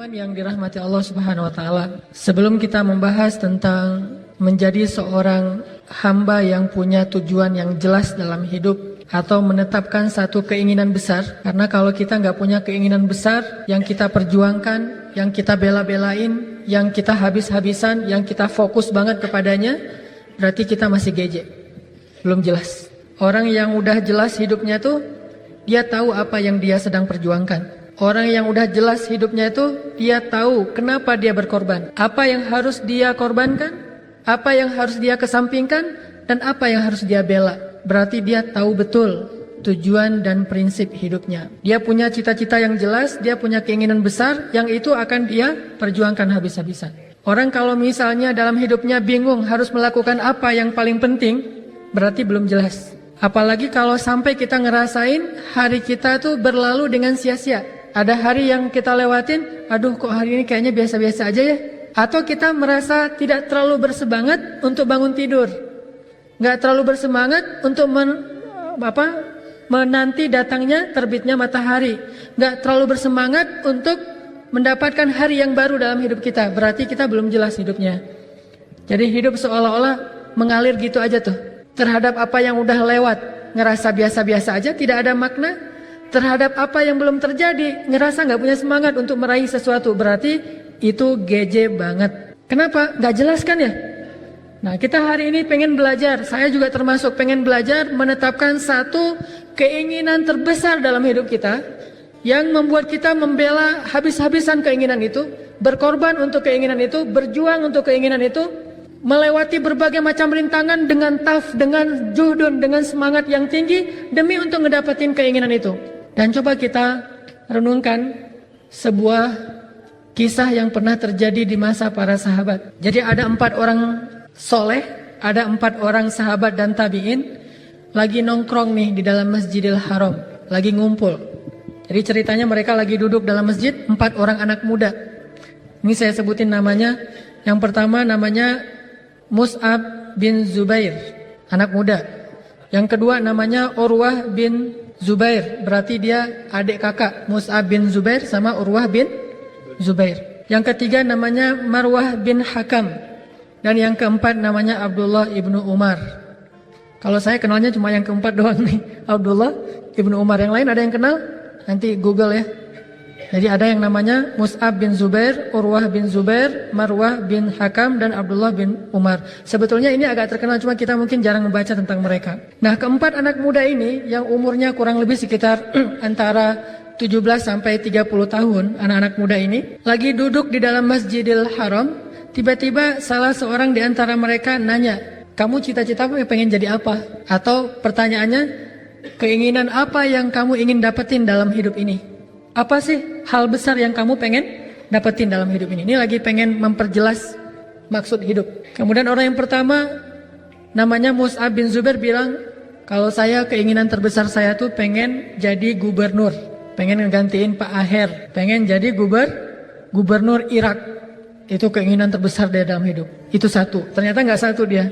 Teman-teman yang dirahmati Allah Subhanahu wa taala, sebelum kita membahas tentang menjadi seorang hamba yang punya tujuan yang jelas dalam hidup atau menetapkan satu keinginan besar, karena kalau kita nggak punya keinginan besar yang kita perjuangkan, yang kita bela-belain, yang kita habis-habisan, yang kita fokus banget kepadanya, berarti kita masih geje, belum jelas. Orang yang udah jelas hidupnya tuh, dia tahu apa yang dia sedang perjuangkan. Orang yang udah jelas hidupnya itu, dia tahu kenapa dia berkorban, apa yang harus dia korbankan, apa yang harus dia kesampingkan, dan apa yang harus dia bela. Berarti dia tahu betul tujuan dan prinsip hidupnya. Dia punya cita-cita yang jelas, dia punya keinginan besar, yang itu akan dia perjuangkan habis-habisan. Orang kalau misalnya dalam hidupnya bingung harus melakukan apa yang paling penting, berarti belum jelas. Apalagi kalau sampai kita ngerasain hari kita tuh berlalu dengan sia-sia. Ada hari yang kita lewatin, aduh kok hari ini kayaknya biasa-biasa aja ya. Atau kita merasa tidak terlalu bersemangat untuk bangun tidur, nggak terlalu bersemangat untuk menanti datangnya terbitnya matahari, nggak terlalu bersemangat untuk mendapatkan hari yang baru dalam hidup kita. Berarti kita belum jelas hidupnya. Jadi hidup seolah-olah mengalir gitu aja tuh. Terhadap apa yang udah lewat, ngerasa biasa-biasa aja, tidak ada makna. Terhadap apa yang belum terjadi, ngerasa nggak punya semangat untuk meraih sesuatu. Berarti itu geje banget. Kenapa? Nggak jelas kan ya? Nah, kita hari ini pengen belajar. Saya juga termasuk pengen belajar menetapkan satu keinginan terbesar dalam hidup kita, yang membuat kita membela habis-habisan keinginan itu, berkorban untuk keinginan itu, berjuang untuk keinginan itu, melewati berbagai macam rintangan dengan dengan juhdun, dengan semangat yang tinggi demi untuk ngedapetin keinginan itu. Dan coba kita renungkan sebuah kisah yang pernah terjadi di masa para sahabat. Jadi ada 4 orang soleh, ada 4 orang sahabat dan tabi'in lagi nongkrong nih di dalam Masjidil Haram, lagi ngumpul. Jadi ceritanya mereka lagi duduk dalam masjid, 4 orang anak muda. Ini saya sebutin namanya. Yang pertama namanya Mus'ab bin Zubair, anak muda. Yang kedua namanya Urwah bin Zubair, berarti dia adik kakak Mus'ab bin Zubair sama Urwah bin Zubair. Yang ketiga namanya Marwah bin Hakam. Dan yang keempat namanya Abdullah ibnu Umar. Kalau saya kenalnya cuma yang keempat doang nih, Abdullah ibnu Umar. Yang lain ada yang kenal? Nanti Google ya. Jadi ada yang namanya Mus'ab bin Zubair, Urwah bin Zubair, Marwah bin Hakam, dan Abdullah bin Umar. Sebetulnya ini agak terkenal, cuma kita mungkin jarang membaca tentang mereka. Nah, keempat anak muda ini yang umurnya kurang lebih sekitar antara 17 sampai 30 tahun, anak-anak muda ini lagi duduk di dalam Masjidil Haram. Tiba-tiba salah seorang di antara mereka nanya, kamu cita-citamu pengen jadi apa? Atau pertanyaannya, keinginan apa yang kamu ingin dapetin dalam hidup ini? Apa sih hal besar yang kamu pengen dapetin dalam hidup ini? Ini lagi pengen memperjelas maksud hidup. Kemudian orang yang pertama namanya Mus'ab bin Zubair bilang, kalau saya keinginan terbesar saya tuh pengen jadi gubernur, pengen ngegantiin Pak Aher, pengen jadi gubernur Irak. Itu keinginan terbesar dia dalam hidup. Itu satu. Ternyata nggak satu dia.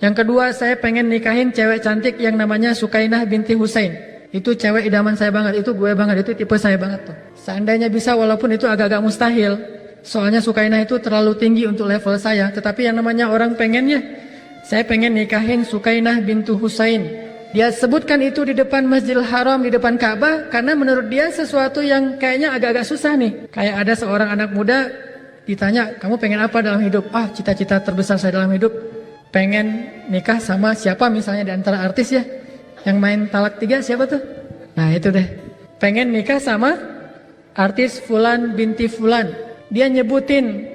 Yang kedua, saya pengen nikahin cewek cantik yang namanya Sukainah binti Husain. Itu cewek idaman saya banget, itu gue banget, itu tipe saya banget tuh. Seandainya bisa, walaupun itu agak-agak mustahil, soalnya Sukainah itu terlalu tinggi untuk level saya. Tetapi yang namanya orang pengennya, saya pengen nikahin Sukainah bintu Husain. Dia sebutkan itu di depan Masjidil Haram, di depan Ka'bah, karena menurut dia sesuatu yang kayaknya agak-agak susah nih. Kayak ada seorang anak muda ditanya, kamu pengen apa dalam hidup? Ah, cita-cita terbesar saya dalam hidup pengen nikah sama siapa misalnya di antara artis ya. Yang main Talak 3 siapa tuh? Nah itu deh. Pengen nikah sama artis Fulan binti Fulan. Dia nyebutin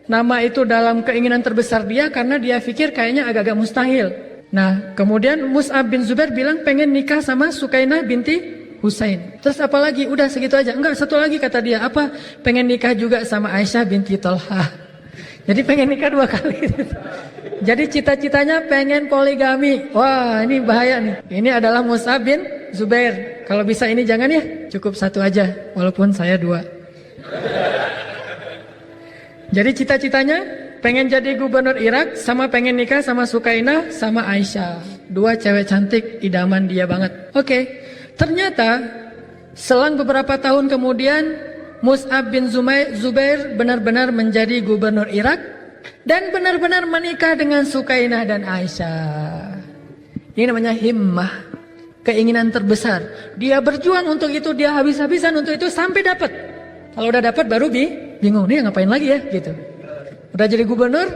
nama itu dalam keinginan terbesar dia karena dia pikir kayaknya agak-agak mustahil. Nah kemudian Mus'ab bin Zubair bilang pengen nikah sama Sukainah binti Husain. Terus apa lagi? Udah segitu aja? Enggak, satu lagi kata dia. Apa? Pengen nikah juga sama Aisyah binti Tolha. Jadi pengen nikah 2 kali. Jadi cita-citanya pengen poligami. Wah, ini bahaya nih. Ini adalah Mus'ab bin Zubair. Kalau bisa ini jangan ya, cukup 1 aja, walaupun saya 2. Jadi cita-citanya pengen jadi gubernur Irak, sama pengen nikah sama Sukainah sama Aisyah. 2 cewek cantik idaman dia banget. Oke. Ternyata selang beberapa tahun kemudian Mus'ab bin Zubair benar-benar menjadi gubernur Irak dan benar-benar menikah dengan Sukainah dan Aisyah. Ini namanya himmah, keinginan terbesar. Dia berjuang untuk itu, dia habis-habisan untuk itu sampai dapat. Kalau udah dapat baru bingung, nih ngapain lagi ya gitu. Udah jadi gubernur,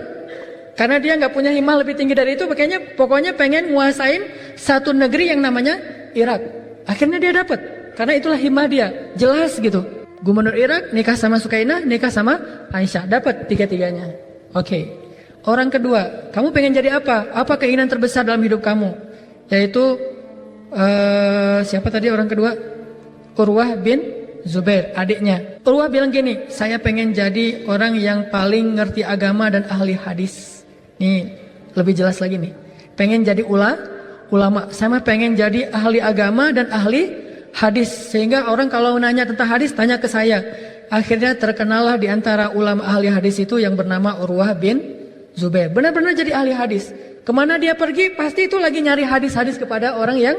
karena dia nggak punya himmah lebih tinggi dari itu, pokoknya pengen nguasain satu negeri yang namanya Irak. Akhirnya dia dapat, karena itulah himmah dia, jelas gitu. Gubernur Irak, nikah sama Sukainah, nikah sama Aisyah, dapat tiga-tiganya. Oke. Orang kedua, kamu pengen jadi apa? Apa keinginan terbesar dalam hidup kamu? Yaitu siapa tadi orang kedua? Urwah bin Zubair, adiknya. Urwah bilang gini, saya pengen jadi orang yang paling ngerti agama dan ahli hadis. Nih, lebih jelas lagi nih. Pengen jadi ulama, sama pengen jadi ahli agama dan ahli hadis, sehingga orang kalau nanya tentang hadis tanya ke saya. Akhirnya terkenallah di antara ulama ahli hadis itu yang bernama Urwah bin Zubair. Benar-benar jadi ahli hadis. Kemana dia pergi pasti itu lagi nyari hadis-hadis kepada orang yang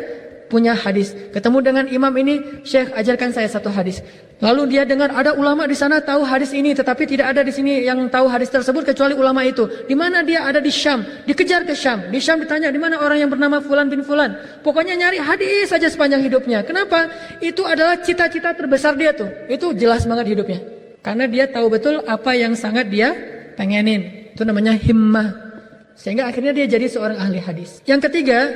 punya hadis. Ketemu dengan imam ini, Syekh ajarkan saya satu hadis. Lalu dia dengar ada ulama di sana tahu hadis ini, tetapi tidak ada di sini yang tahu hadis tersebut kecuali ulama itu. Di mana dia? Ada di Syam. Dikejar ke Syam. Di Syam ditanya di mana orang yang bernama Fulan bin Fulan. Pokoknya nyari hadis saja sepanjang hidupnya. Kenapa? Itu adalah cita-cita terbesar dia tuh. Itu jelas banget hidupnya. Karena dia tahu betul apa yang sangat dia pengenin. Itu namanya himmah. Sehingga akhirnya dia jadi seorang ahli hadis. Yang ketiga,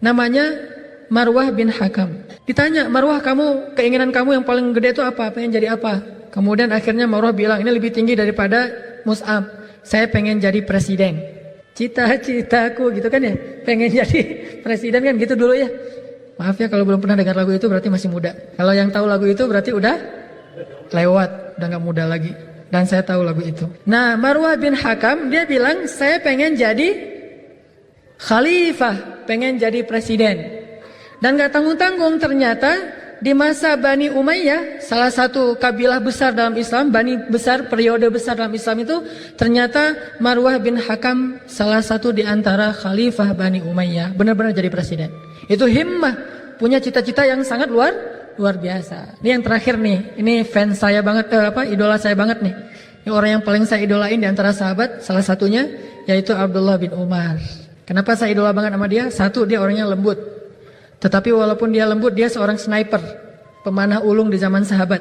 namanya Marwah bin Hakam. Ditanya, Marwah, kamu keinginan kamu yang paling gede itu apa? Pengen jadi apa? Kemudian akhirnya Marwah bilang, ini lebih tinggi daripada Mus'ab. Saya pengen jadi presiden. Cita-citaku gitu kan ya. Pengen jadi presiden kan gitu dulu ya. Maaf ya kalau belum pernah dengar lagu itu berarti masih muda. Kalau yang tahu lagu itu berarti udah lewat, udah gak muda lagi. Dan saya tahu lagu itu. Nah, Marwah bin Hakam dia bilang, saya pengen jadi khalifah, pengen jadi presiden. Dan gak tanggung-tanggung ternyata di masa Bani Umayyah, salah satu kabilah besar dalam Islam, Bani besar, periode besar dalam Islam itu, ternyata Marwah bin Hakam salah satu di antara khalifah Bani Umayyah, benar-benar jadi presiden. Itu himmah, punya cita-cita yang sangat luar biasa. Ini yang terakhir nih, ini fans saya banget, idola saya banget nih. Ini orang yang paling saya idolain di antara sahabat, salah satunya yaitu Abdullah bin Umar. Kenapa saya idola banget sama dia? Satu, dia orangnya lembut. Tetapi walaupun dia lembut, dia seorang sniper, pemanah ulung di zaman sahabat.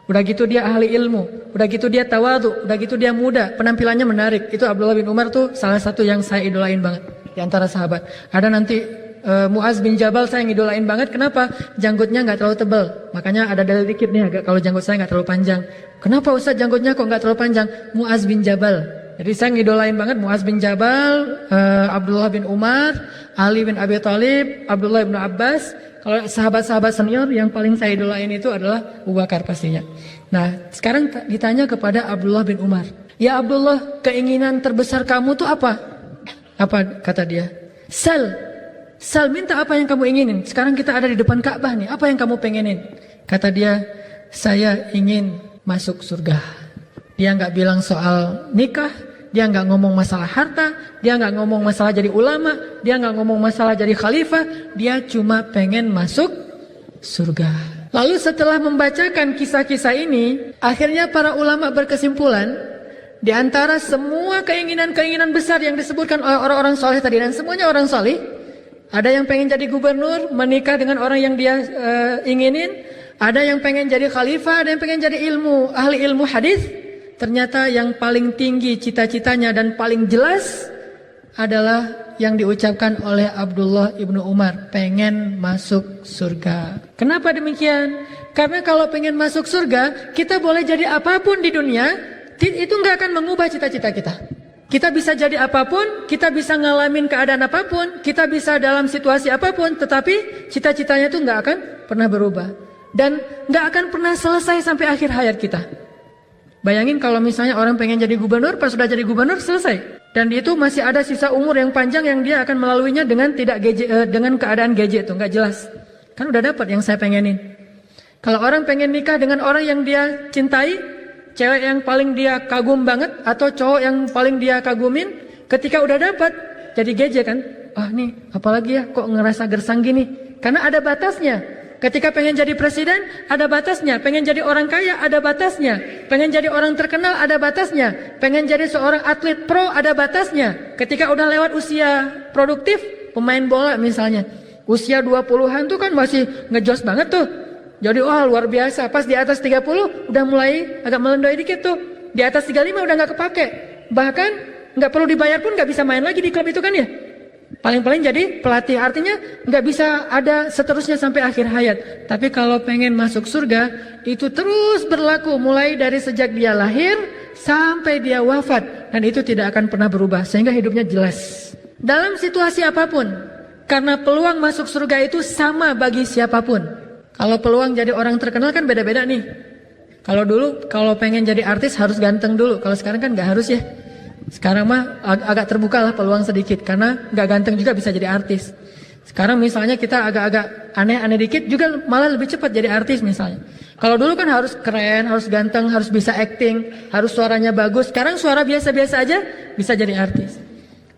Udah gitu dia ahli ilmu, udah gitu dia tawadhu, udah gitu dia muda, penampilannya menarik. Itu Abdullah bin Umar tuh salah satu yang saya idolain banget di antara sahabat. Ada nanti Muaz bin Jabal saya yang idolain banget. Kenapa? Janggutnya nggak terlalu tebal. Makanya ada dalil dikit nih agak kalau janggut saya nggak terlalu panjang. Kenapa Ustaz janggutnya kok nggak terlalu panjang? Muaz bin Jabal. Jadi saya ngidolain banget Muaz bin Jabal, Abdullah bin Umar, Ali bin Abi Thalib, Abdullah bin Abbas. Kalau sahabat-sahabat senior yang paling saya idolain itu adalah Abu Bakar pastinya. Nah, sekarang ditanya kepada Abdullah bin Umar. Ya Abdullah, keinginan terbesar kamu tuh apa? Apa kata dia? Sal, minta apa yang kamu inginin. Sekarang kita ada di depan Ka'bah nih. Apa yang kamu pengenin? Kata dia, saya ingin masuk surga. Dia nggak bilang soal nikah, dia nggak ngomong masalah harta, dia nggak ngomong masalah jadi ulama, dia nggak ngomong masalah jadi khalifah, dia cuma pengen masuk surga. Lalu setelah membacakan kisah-kisah ini, akhirnya para ulama berkesimpulan, di antara semua keinginan-keinginan besar yang disebutkan oleh orang-orang soleh tadi, dan semuanya orang soleh, ada yang pengen jadi gubernur, menikah dengan orang yang dia inginin, ada yang pengen jadi khalifah, ada yang pengen jadi ahli ilmu hadis. Ternyata yang paling tinggi cita-citanya dan paling jelas adalah yang diucapkan oleh Abdullah ibnu Umar, pengen masuk surga. Kenapa demikian? Karena kalau pengen masuk surga, kita boleh jadi apapun di dunia, itu nggak akan mengubah cita-cita kita. Kita bisa jadi apapun, kita bisa ngalamin keadaan apapun, kita bisa dalam situasi apapun, tetapi cita-citanya itu nggak akan pernah berubah. Dan nggak akan pernah selesai sampai akhir hayat kita. Bayangin kalau misalnya orang pengen jadi gubernur, pas sudah jadi gubernur selesai. Dan itu masih ada sisa umur yang panjang yang dia akan melaluinya dengan dengan keadaan gadget itu, nggak jelas. Kan udah dapat yang saya pengenin. Kalau orang pengen nikah dengan orang yang dia cintai, cewek yang paling dia kagum banget atau cowok yang paling dia kagumin, ketika udah dapat jadi gadget kan, nih apalagi ya kok ngerasa gersang gini? Karena ada batasnya. Ketika pengen jadi presiden, ada batasnya. Pengen jadi orang kaya, ada batasnya. Pengen jadi orang terkenal, ada batasnya. Pengen jadi seorang atlet pro, ada batasnya. Ketika udah lewat usia produktif, pemain bola misalnya, usia 20-an tuh kan masih ngejos banget tuh. Jadi luar biasa. Pas di atas 30, udah mulai agak melendoi dikit tuh. Di atas 35 udah gak kepake. Bahkan gak perlu dibayar pun gak bisa main lagi di klub itu kan ya. Paling-paling jadi pelatih, artinya nggak bisa ada seterusnya sampai akhir hayat. Tapi kalau pengen masuk surga, itu terus berlaku mulai dari sejak dia lahir sampai dia wafat. Dan itu tidak akan pernah berubah, sehingga hidupnya jelas. Dalam situasi apapun, karena peluang masuk surga itu sama bagi siapapun. Kalau peluang jadi orang terkenal kan beda-beda nih. Kalau dulu, kalau pengen jadi artis harus ganteng dulu. Kalau sekarang kan nggak harus ya. Sekarang mah agak terbuka lah peluang sedikit, karena nggak ganteng juga bisa jadi artis. Sekarang misalnya kita agak-agak aneh-aneh dikit juga malah lebih cepat jadi artis misalnya. Kalau dulu kan harus keren, harus ganteng, harus bisa acting, harus suaranya bagus. Sekarang suara biasa-biasa aja bisa jadi artis.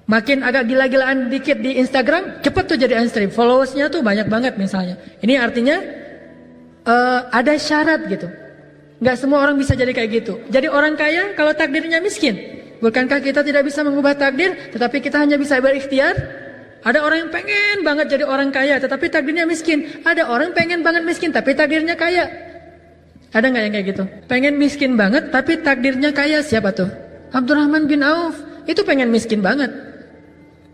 Makin agak gila-gilaan dikit di Instagram, cepet tuh jadi unstream. Followersnya tuh banyak banget misalnya. Ini artinya ada syarat gitu. Nggak semua orang bisa jadi kayak gitu. Jadi orang kaya kalau takdirnya miskin. Bukankah kita tidak bisa mengubah takdir, tetapi kita hanya bisa berikhtiar? Ada orang yang pengen banget jadi orang kaya, tetapi takdirnya miskin. Ada orang pengen banget miskin, tapi takdirnya kaya. Ada nggak yang kayak gitu? Pengen miskin banget, tapi takdirnya kaya. Siapa tuh? Abdurrahman bin Auf. Itu pengen miskin banget,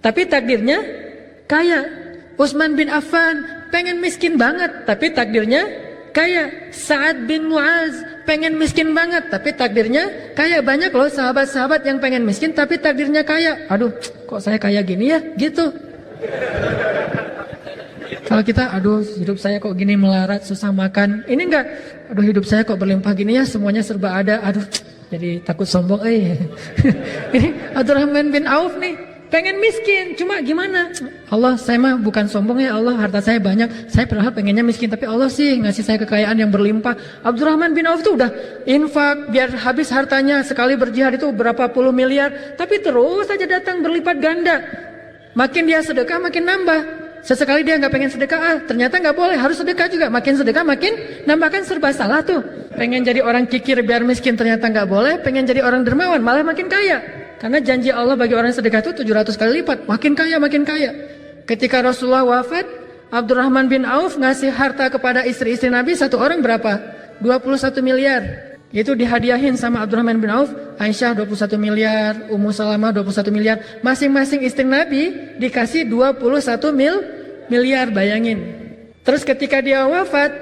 tapi takdirnya kaya. Utsman bin Affan pengen miskin banget, tapi takdirnya kaya. Sa'ad bin Mu'az pengen miskin banget, tapi takdirnya kaya. Banyak loh sahabat-sahabat yang pengen miskin, tapi takdirnya kaya. Aduh, kok saya kaya gini ya? Gitu. Kalau kita, aduh hidup saya kok gini melarat, susah makan. Ini enggak, aduh hidup saya kok berlimpah gini ya, semuanya serba ada. Aduh, jadi takut sombong. Ini Abdurrahman bin Auf nih. Pengen miskin, cuma gimana? Allah, saya mah bukan sombong ya Allah, harta saya banyak. Saya padahal pengennya miskin, tapi Allah sih ngasih saya kekayaan yang berlimpah. Abdurrahman bin Auf tuh udah infak biar habis hartanya, sekali berjihad itu berapa puluh miliar, tapi terus saja datang berlipat ganda. Makin dia sedekah makin nambah. Sesekali dia nggak pengen sedekah, ternyata nggak boleh, harus sedekah juga. Makin sedekah makin nambah, kan serba salah tuh. Pengen jadi orang kikir biar miskin, ternyata nggak boleh. Pengen jadi orang dermawan malah makin kaya. Karena janji Allah bagi orang sedekah itu 700 kali lipat, makin kaya makin kaya. Ketika Rasulullah wafat, Abdurrahman bin Auf ngasih harta kepada istri-istri Nabi, satu orang berapa? 21 miliar. Itu dihadiahin sama Abdurrahman bin Auf. Aisyah 21 miliar, Ummu Salamah 21 miliar. Masing-masing istri Nabi dikasih 21 miliar, bayangin. Terus ketika dia wafat,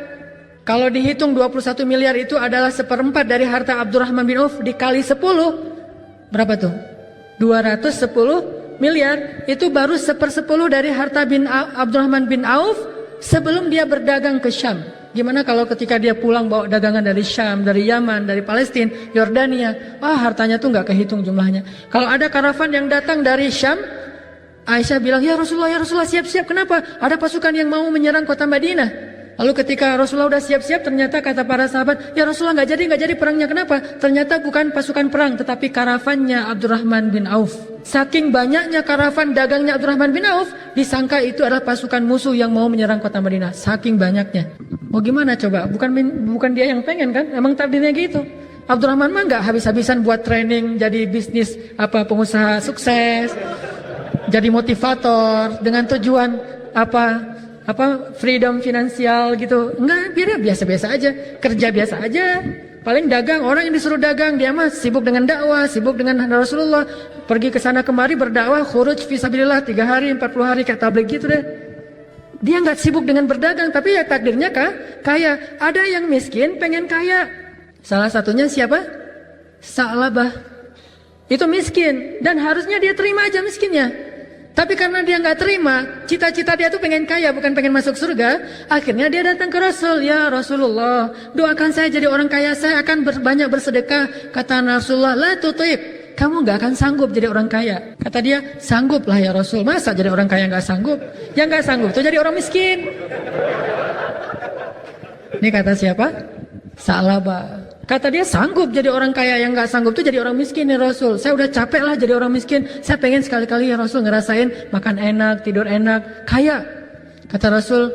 kalau dihitung 21 miliar itu adalah seperempat dari harta Abdurrahman bin Auf dikali 10, berapa tuh? 210 miliar. Itu baru 1/10 dari harta Abdurrahman bin Auf sebelum dia berdagang ke Syam. Gimana kalau ketika dia pulang bawa dagangan dari Syam, dari Yaman, dari Palestina, Yordania, hartanya tuh nggak kehitung jumlahnya. Kalau ada karavan yang datang dari Syam, Aisyah bilang, ya Rasulullah siap-siap. Kenapa? Ada pasukan yang mau menyerang kota Madinah. Lalu ketika Rasulullah udah siap-siap, ternyata kata para sahabat, ya Rasulullah nggak jadi perangnya. Kenapa? Ternyata bukan pasukan perang, tetapi karavannya Abdurrahman bin Auf. Saking banyaknya karavan dagangnya Abdurrahman bin Auf, disangka itu adalah pasukan musuh yang mau menyerang kota Madinah. Saking banyaknya. Mau gimana coba? Bukan dia yang pengen kan? Emang takdirnya gitu. Abdurrahman mah nggak habis-habisan buat training jadi bisnis pengusaha sukses, jadi motivator dengan tujuan freedom finansial gitu. Enggak, biar biasa-biasa aja, kerja biasa aja. Paling dagang, orang yang disuruh dagang, dia mah sibuk dengan dakwah, sibuk dengan Rasulullah, pergi ke sana kemari berdakwah, khuruj fisabilillah 3 hari, 40 hari kayak tabligh gitu deh. Dia nggak sibuk dengan berdagang, tapi ya takdirnya kaya. Ada yang miskin pengen kaya. Salah satunya siapa? Sa'labah. Itu miskin dan harusnya dia terima aja miskinnya. Tapi karena dia nggak terima, cita-cita dia tuh pengen kaya, bukan pengen masuk surga. Akhirnya dia datang ke Rasul, ya Rasulullah, doakan saya jadi orang kaya, saya akan banyak bersedekah. Kata Rasulullah, la tutib, kamu nggak akan sanggup jadi orang kaya. Kata dia, sanggup lah ya Rasul, masa jadi orang kaya nggak sanggup? Yang nggak sanggup tuh jadi orang miskin. Ini kata siapa? Sa'labah. Kata dia, sanggup jadi orang kaya, yang gak sanggup tuh jadi orang miskin ya Rasul. Saya udah capek lah jadi orang miskin. Saya pengen sekali-kali ya Rasul ngerasain makan enak, tidur enak, kaya. Kata Rasul,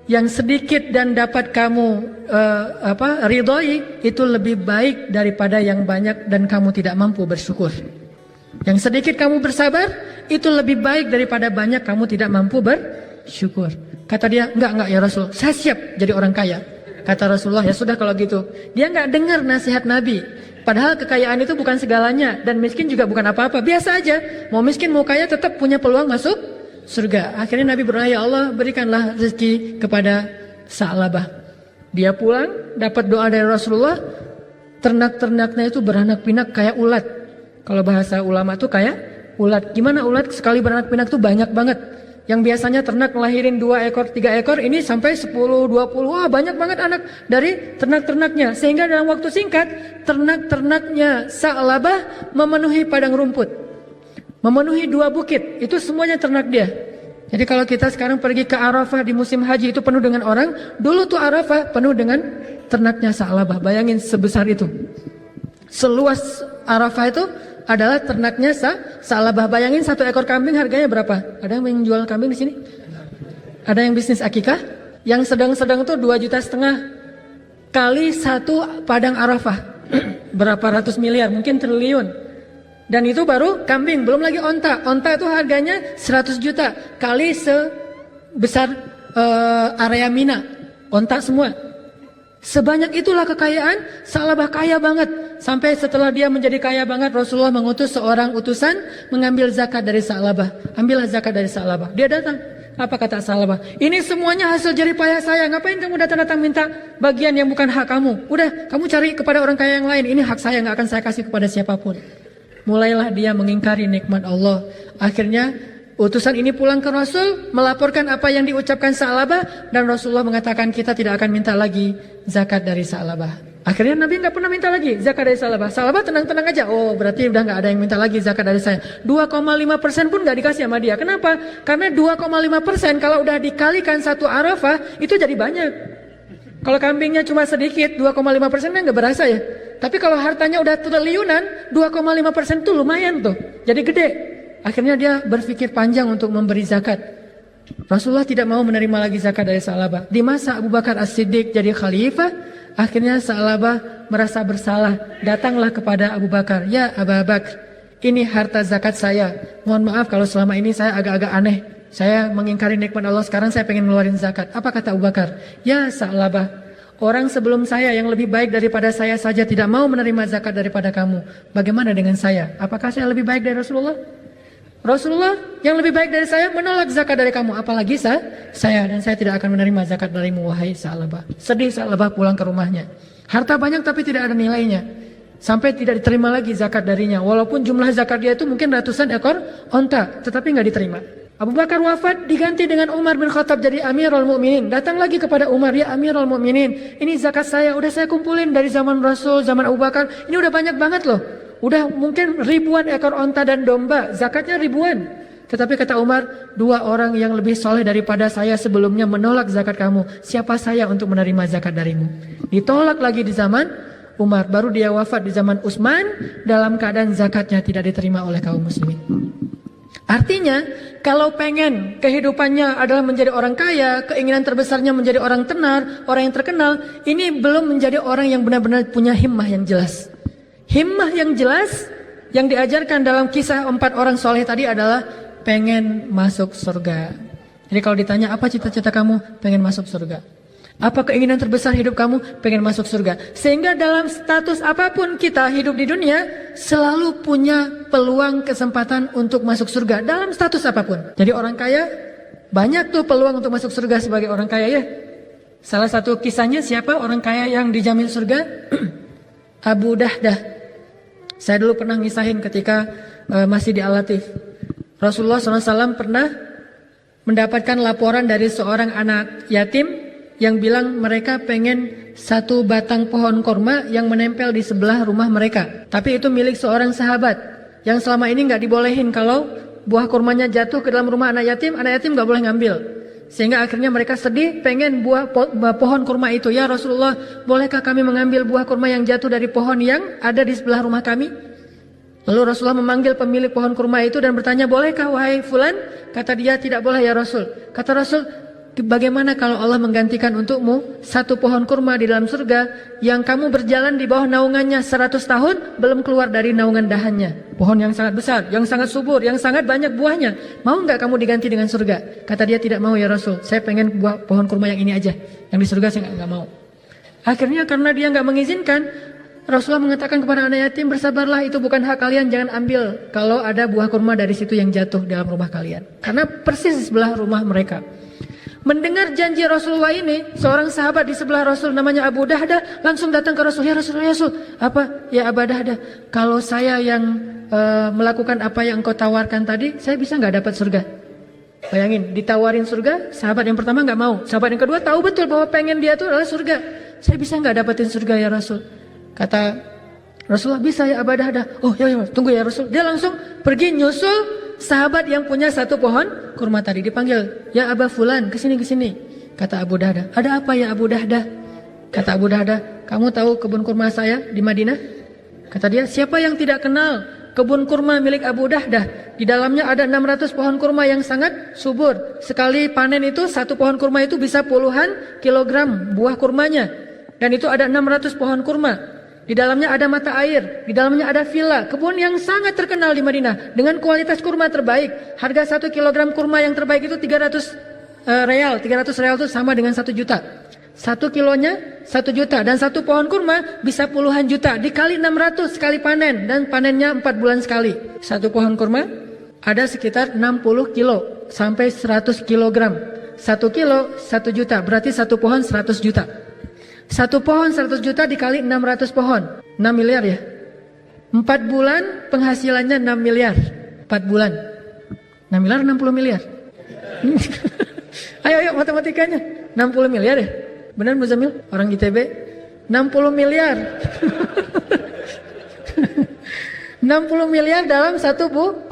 yang sedikit dan dapat kamu ridhoi itu lebih baik daripada yang banyak dan kamu tidak mampu bersyukur. Yang sedikit kamu bersabar itu lebih baik daripada banyak kamu tidak mampu bersyukur. Kata dia, enggak ya Rasul, saya siap jadi orang kaya. Kata Rasulullah, ya sudah kalau gitu. Dia enggak dengar nasihat Nabi. Padahal kekayaan itu bukan segalanya dan miskin juga bukan apa-apa. Biasa aja, mau miskin mau kaya tetap punya peluang masuk surga. Akhirnya Nabi berdoa, ya Allah berikanlah rezeki kepada Sa'labah. Dia pulang dapat doa dari Rasulullah. Ternak-ternaknya itu beranak pinak kayak ulat. Kalau bahasa ulama tuh kayak ulat. Gimana ulat sekali beranak pinak tuh banyak banget. Yang biasanya ternak ngelahirin 2 ekor 3 ekor, ini sampai 10 20. Wah banyak banget anak dari ternak-ternaknya. Sehingga dalam waktu singkat ternak-ternaknya Sa'labah memenuhi padang rumput, memenuhi 2 bukit. Itu semuanya ternak dia. Jadi kalau kita sekarang pergi ke Arafah di musim haji itu penuh dengan orang. Dulu tuh Arafah penuh dengan ternaknya Sa'labah. Bayangin sebesar itu. Seluas Arafah itu adalah ternaknya Sa'labah. Bayangin 1 ekor kambing harganya berapa? Ada yang menjual kambing di sini? Ada yang bisnis akikah? Yang sedang-sedang tuh 2,5 juta kali 1 padang Arafah. Berapa ratus miliar, mungkin triliun. Dan itu baru kambing, belum lagi onta. Onta itu harganya 100 juta kali sebesar area Mina. Onta semua. Sebanyak itulah kekayaan Sa'labah, kaya banget. Sampai setelah dia menjadi kaya banget, Rasulullah mengutus seorang utusan mengambil zakat dari Sa'labah. Ambillah zakat dari Sa'labah. Dia datang. Apa kata Sa'labah? Ini semuanya hasil jerih payah saya. Ngapain kamu datang-datang minta bagian yang bukan hak kamu? Udah, kamu cari kepada orang kaya yang lain. Ini hak saya, gak akan saya kasih kepada siapapun. Mulailah dia mengingkari nikmat Allah. Akhirnya utusan ini pulang ke Rasul, melaporkan apa yang diucapkan Sa'labah, dan Rasulullah mengatakan kita tidak akan minta lagi zakat dari Sa'labah. Akhirnya Nabi nggak pernah minta lagi zakat dari Sa'labah. Sa'labah tenang-tenang aja. Oh berarti udah nggak ada yang minta lagi zakat dari saya. 2,5% pun nggak dikasih sama dia. Kenapa? Karena 2,5% kalau udah dikalikan 1 Arafah itu jadi banyak. Kalau kambingnya cuma sedikit, 2,5% kan nggak berasa ya. Tapi kalau hartanya udah triliunan, 2,5% itu lumayan tuh. Jadi gede. Akhirnya dia berpikir panjang untuk memberi zakat. Rasulullah tidak mau menerima lagi zakat dari Sa'labah. Di masa Abu Bakar As-Siddiq jadi khalifah, akhirnya Sa'labah merasa bersalah. Datanglah kepada Abu Bakar, ya Abu Bakar, ini harta zakat saya. Mohon maaf kalau selama ini saya agak-agak aneh. Saya mengingkari nikmat Allah, sekarang saya pengen ngeluarin zakat. Apa kata Abu Bakar? Ya Sa'labah, orang sebelum saya yang lebih baik daripada saya saja tidak mau menerima zakat daripada kamu. Bagaimana dengan saya? Apakah saya lebih baik dari Rasulullah? Rasulullah yang lebih baik dari saya menolak zakat dari kamu, apalagi saya, dan saya tidak akan menerima zakat darimu wahai Sa'labah. Sedih Sa'labah pulang ke rumahnya. Harta banyak tapi tidak ada nilainya. Sampai tidak diterima lagi zakat darinya. Walaupun jumlah zakat dia itu mungkin ratusan ekor onta, tetapi nggak diterima. Abu Bakar wafat, diganti dengan Umar bin Khattab jadi Amirul Mukminin. Datang lagi kepada Umar, ya Amirul Mukminin, ini zakat saya udah saya kumpulin dari zaman Rasul, zaman Abu Bakar. Ini udah banyak banget loh. Udah mungkin ribuan ekor onta dan domba, zakatnya ribuan. Tetapi kata Umar, 2 orang yang lebih soleh daripada saya sebelumnya menolak zakat kamu. Siapa saya untuk menerima zakat darimu? Ditolak lagi di zaman Umar. Baru dia wafat di zaman Utsman dalam keadaan zakatnya tidak diterima oleh kaum muslimin. Artinya, kalau pengen kehidupannya adalah menjadi orang kaya, keinginan terbesarnya menjadi orang tenar, orang yang terkenal, ini belum menjadi orang yang benar-benar punya himmah yang jelas. Himmah yang jelas yang diajarkan dalam kisah 4 orang soleh tadi adalah pengen masuk surga. Jadi kalau ditanya apa cita-cita kamu? Pengen masuk surga. Apa keinginan terbesar hidup kamu? Pengen masuk surga. Sehingga dalam status apapun kita hidup di dunia selalu punya peluang kesempatan untuk masuk surga dalam status apapun. Jadi orang kaya banyak tuh peluang untuk masuk surga sebagai orang kaya ya. Salah satu kisahnya siapa orang kaya yang dijamin surga? Abu Dahdah. Saya dulu pernah ngisahin ketika masih di Al-Latif. Rasulullah SAW pernah mendapatkan laporan dari seorang anak yatim yang bilang mereka pengen 1 batang pohon korma yang menempel di sebelah rumah mereka. Tapi itu milik seorang sahabat yang selama ini nggak dibolehin kalau buah kormanya jatuh ke dalam rumah anak yatim nggak boleh ngambil. Sehingga akhirnya mereka sedih pengen pohon kurma itu. Ya Rasulullah, bolehkah kami mengambil buah kurma yang jatuh dari pohon yang ada di sebelah rumah kami? Lalu Rasulullah memanggil pemilik pohon kurma itu dan bertanya, bolehkah wahai fulan? Kata dia, tidak boleh ya Rasul. Kata Rasul, bagaimana kalau Allah menggantikan untukmu satu pohon kurma di dalam surga yang kamu berjalan di bawah naungannya 100 tahun belum keluar dari naungan dahannya. Pohon yang sangat besar, yang sangat subur, yang sangat banyak buahnya. Mau nggak kamu diganti dengan surga? Kata dia, tidak mau ya Rasul. Saya pengen buah pohon kurma yang ini aja. Yang di surga saya nggak mau. Akhirnya karena dia nggak mengizinkan, Rasulullah mengatakan kepada anak yatim, bersabarlah, itu bukan hak kalian, jangan ambil kalau ada buah kurma dari situ yang jatuh dalam rumah kalian. Karena persis sebelah rumah mereka. Mendengar janji Rasulullah ini, seorang sahabat di sebelah Rasul namanya Abu Dahdah langsung datang ke Rasul. Ya Rasul, ya Rasul. Apa? Ya Abu Dahdah, kalau saya yang melakukan apa yang engkau tawarkan tadi, saya bisa nggak dapat surga? Bayangin, ditawarin surga, sahabat yang pertama nggak mau. Sahabat yang kedua tahu betul bahwa pengen dia itu adalah surga. Saya bisa nggak dapetin surga ya Rasul? Kata Rasulullah, bisa ya Abu Dahdah. Oh ya, tunggu ya Rasul. Dia langsung pergi nyusul sahabat yang punya satu pohon kurma tadi. Dipanggil, ya Aba Fulan, kesini. Kata Abu Dahdah, ada apa ya Abu Dahdah? Kata Abu Dahdah, kamu tahu kebun kurma saya di Madinah? Kata dia, siapa yang tidak kenal kebun kurma milik Abu Dahdah? Di dalamnya ada 600 pohon kurma yang sangat subur. Sekali panen itu, satu pohon kurma itu bisa puluhan kilogram buah kurmanya. Dan itu ada 600 pohon kurma. Di dalamnya ada mata air, di dalamnya ada villa, kebun yang sangat terkenal di Madinah dengan kualitas kurma terbaik. Harga 1 kilogram kurma yang terbaik itu 300 real. 300 real itu sama dengan 1 juta. 1 kilonya 1 juta dan satu pohon kurma bisa puluhan juta. Dikali 600 sekali panen dan panennya 4 bulan sekali. Satu pohon kurma ada sekitar 60 kilo sampai 100 kilogram. 1 kilo 1 juta, berarti satu pohon 100 juta. Satu pohon 100 juta dikali 600 pohon, 6 miliar ya. 4 bulan penghasilannya 6 miliar. 4 bulan 6 miliar 60 miliar. Ayo matematikanya. 60 miliar ya. Benar Muzamil? Orang ITB 60 miliar. 60 miliar dalam satu bu.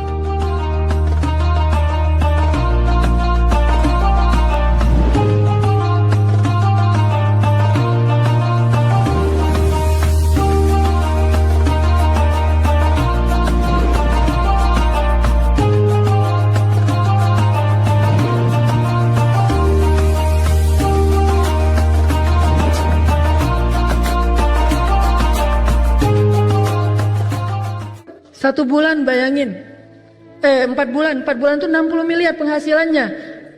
Satu bulan bayangin, 4 bulan itu 60 miliar penghasilannya.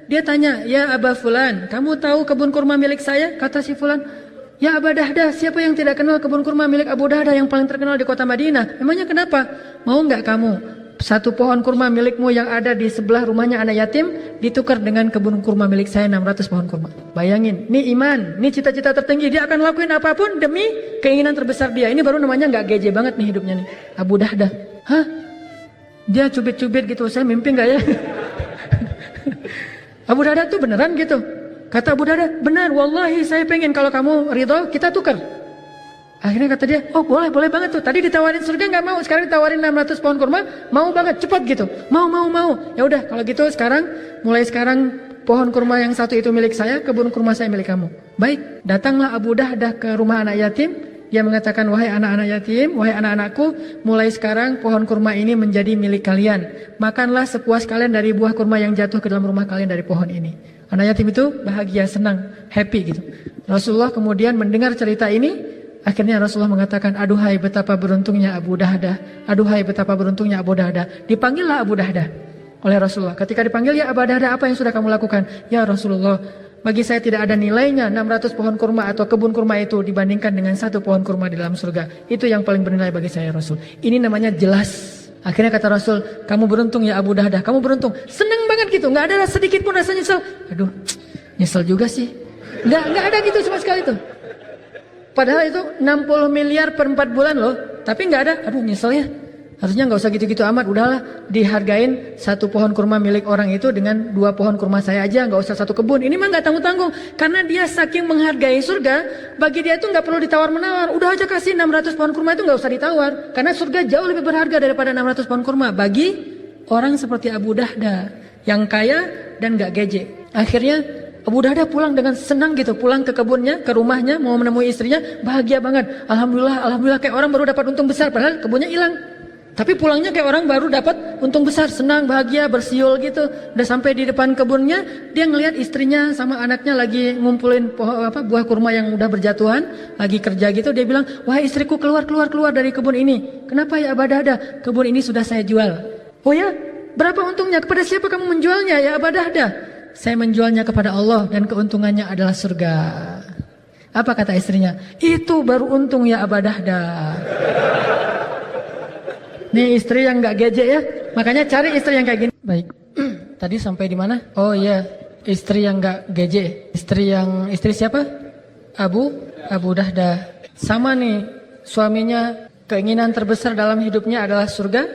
Dia tanya, ya Aba Fulan, kamu tahu kebun kurma milik saya? Kata si Fulan, ya Abu Dahdah, siapa yang tidak kenal kebun kurma milik Abu Dahdah yang paling terkenal di kota Madinah? Memangnya kenapa? Mau nggak kamu satu pohon kurma milikmu yang ada di sebelah rumahnya anak yatim ditukar dengan kebun kurma milik saya 600 pohon kurma? Bayangin, ini iman, ini cita-cita tertinggi. Dia akan lakuin apapun demi keinginan terbesar dia. Ini baru namanya nggak geje banget nih hidupnya nih, Abu Dahdah. Hah? Dia cubit-cubit gitu, saya mimpi nggak ya? Abu Dahdah tuh beneran gitu. Kata Abu Dahdah, benar, wallahi saya pengen kalau kamu ridho kita tukar. Akhirnya kata dia, oh boleh banget tuh. Tadi ditawarin surga nggak mau, sekarang ditawarin 600 pohon kurma, mau banget, cepat gitu. Mau. Ya udah kalau gitu mulai sekarang pohon kurma yang satu itu milik saya, kebun kurma saya milik kamu. Baik, datanglah Abu Dahdah ke rumah anak yatim. Dia mengatakan, wahai anak-anak yatim, wahai anak-anakku, mulai sekarang pohon kurma ini menjadi milik kalian. Makanlah sepuas kalian dari buah kurma yang jatuh ke dalam rumah kalian dari pohon ini. Anak yatim itu bahagia, senang, happy gitu. Rasulullah kemudian mendengar cerita ini, akhirnya Rasulullah mengatakan, aduhai betapa beruntungnya Abu Dahdah, aduhai betapa beruntungnya Abu Dahdah. Dipanggillah Abu Dahdah oleh Rasulullah. Ketika dipanggil, ya Abu Dahdah, apa yang sudah kamu lakukan? Ya Rasulullah, bagi saya tidak ada nilainya 600 pohon kurma atau kebun kurma itu dibandingkan dengan satu pohon kurma di dalam surga. Itu yang paling bernilai bagi saya Rasul. Ini namanya jelas. Akhirnya kata Rasul, kamu beruntung ya Abu Dahdah, kamu beruntung. Seneng banget gitu, gak ada sedikit pun rasa nyesel. Aduh, nyesel juga sih. Gak ada gitu sama sekali tuh. Padahal itu 60 miliar per 4 bulan loh. Tapi gak ada, aduh nyesel ya. Harusnya nggak usah gitu-gitu amat, udahlah dihargain satu pohon kurma milik orang itu dengan 2 pohon kurma saya aja, nggak usah satu kebun. Ini mah nggak tanggung-tanggung, karena dia saking menghargai surga, bagi dia itu nggak perlu ditawar-menawar. Udah aja kasih 600 pohon kurma itu nggak usah ditawar, karena surga jauh lebih berharga daripada 600 pohon kurma bagi orang seperti Abu Dahdah yang kaya dan nggak geje. Akhirnya Abu Dahdah pulang dengan senang gitu, pulang ke kebunnya, ke rumahnya, mau menemui istrinya, bahagia banget. Alhamdulillah kayak orang baru dapat untung besar, padahal kebunnya hilang. Tapi pulangnya kayak orang baru dapat untung besar, senang, bahagia, bersiul gitu. Udah sampai di depan kebunnya, dia ngelihat istrinya sama anaknya lagi ngumpulin buah kurma yang udah berjatuhan, lagi kerja gitu. Dia bilang, wah istriku keluar dari kebun ini. Kenapa ya Aba Dahdah? Kebun ini sudah saya jual. Oh ya, berapa untungnya? Kepada siapa kamu menjualnya ya Aba Dahdah? Saya menjualnya kepada Allah dan keuntungannya adalah surga. Apa kata istrinya? Itu baru untung ya Aba Dahdah. Nih istri yang nggak gejek ya, makanya cari istri yang kayak gini. Baik, tadi sampai di mana? Oh iya, istri yang nggak gejek. Istri siapa? Abu Dahdah. Sama nih, suaminya keinginan terbesar dalam hidupnya adalah surga.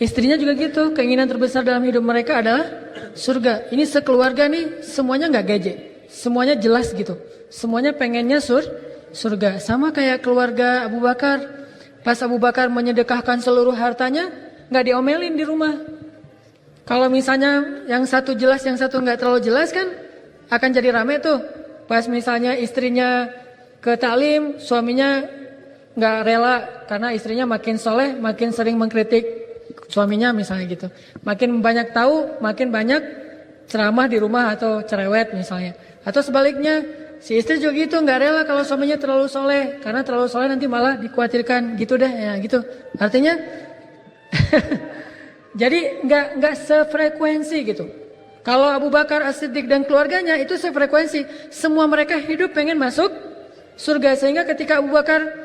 Istrinya juga gitu, keinginan terbesar dalam hidup mereka adalah surga. Ini sekeluarga nih, semuanya nggak gejek, semuanya jelas gitu. Semuanya pengennya surga. Sama kayak keluarga Abu Bakar. Pas Abu Bakar menyedekahkan seluruh hartanya, nggak diomelin di rumah. Kalau misalnya yang satu jelas, yang satu nggak terlalu jelas kan, akan jadi rame tuh. Pas misalnya istrinya ke taklim, suaminya nggak rela karena istrinya makin soleh, makin sering mengkritik suaminya misalnya gitu. Makin banyak tahu, makin banyak ceramah di rumah atau cerewet misalnya. Atau sebaliknya, si istri juga gitu, nggak rela kalau suaminya terlalu soleh, karena terlalu soleh nanti malah dikhawatirkan gitu deh, ya gitu. Artinya, jadi nggak sefrekuensi gitu. Kalau Abu Bakar As-Siddiq dan keluarganya itu sefrekuensi, semua mereka hidup pengen masuk surga, sehingga ketika Abu Bakar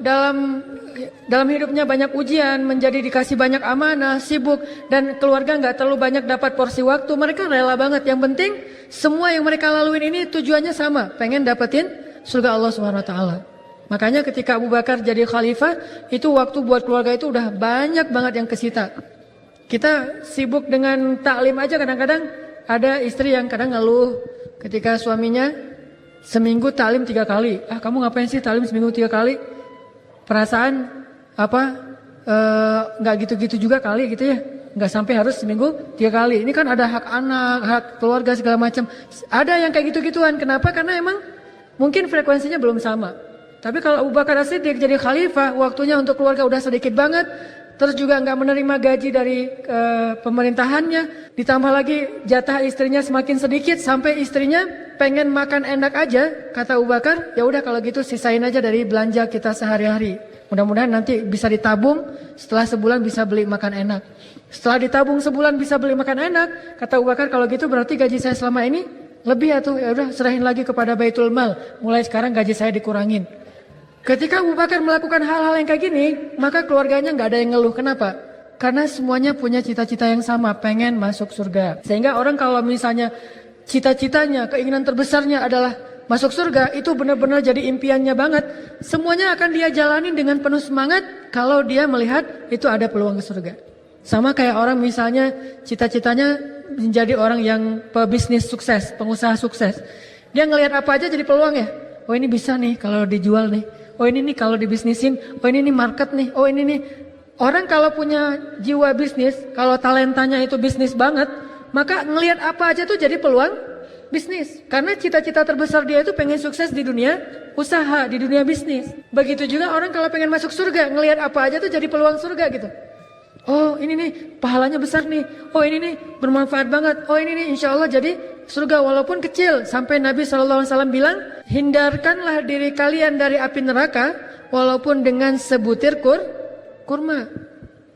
dalam hidupnya banyak ujian, menjadi dikasih banyak amanah, sibuk, dan keluarga nggak terlalu banyak dapat porsi waktu, mereka rela banget. Yang penting semua yang mereka laluin ini tujuannya sama, pengen dapetin surga Allah SWT. Makanya ketika Abu Bakar jadi khalifah, itu waktu buat keluarga itu udah banyak banget yang kesita. Kita sibuk dengan taklim aja, kadang-kadang ada istri yang kadang ngeluh ketika suaminya seminggu taklim 3 kali. Kamu ngapain sih taklim seminggu 3 kali? Perasaan nggak gitu-gitu juga kali gitu ya. Nggak sampai harus seminggu 3 kali. Ini kan ada hak anak, hak keluarga segala macam. Ada yang kayak gitu-gituan. Kenapa? Karena emang mungkin frekuensinya belum sama. Tapi kalau Abu Bakar As-Siddiq jadi khalifah, waktunya untuk keluarga udah sedikit banget. Terus juga nggak menerima gaji dari pemerintahannya. Ditambah lagi jatah istrinya semakin sedikit sampai istrinya pengen makan enak aja. Kata Abu Bakar, ya udah kalau gitu sisain aja dari belanja kita sehari-hari. Mudah-mudahan nanti bisa ditabung, setelah sebulan bisa beli makan enak. Setelah ditabung sebulan bisa beli makan enak, kata Abu Bakar, kalau gitu berarti gaji saya selama ini lebih atau ya udah serahin lagi kepada Baitul Mal. Mulai sekarang gaji saya dikurangin. Ketika Abu Bakar melakukan hal-hal yang kayak gini, maka keluarganya nggak ada yang ngeluh. Kenapa? Karena semuanya punya cita-cita yang sama, pengen masuk surga. Sehingga orang kalau misalnya cita-citanya, keinginan terbesarnya adalah masuk surga, itu benar-benar jadi impiannya banget. Semuanya akan dia jalanin dengan penuh semangat kalau dia melihat itu ada peluang ke surga. Sama kayak orang misalnya cita-citanya menjadi orang yang pebisnis sukses, pengusaha sukses. Dia ngelihat apa aja jadi peluang ya. Oh ini bisa nih kalau dijual nih. Oh ini nih kalau dibisnisin. Oh ini nih market nih. Oh ini nih. Orang kalau punya jiwa bisnis, kalau talentanya itu bisnis banget, maka ngelihat apa aja tuh jadi peluang bisnis. Karena cita-cita terbesar dia itu pengen sukses di dunia usaha, di dunia bisnis. Begitu juga orang kalau pengen masuk surga, ngelihat apa aja tuh jadi peluang surga gitu. Oh ini nih pahalanya besar nih. Oh ini nih bermanfaat banget. Oh ini nih insya Allah jadi surga walaupun kecil. Sampai Nabi SAW bilang, hindarkanlah diri kalian dari api neraka walaupun dengan sebutir kurma.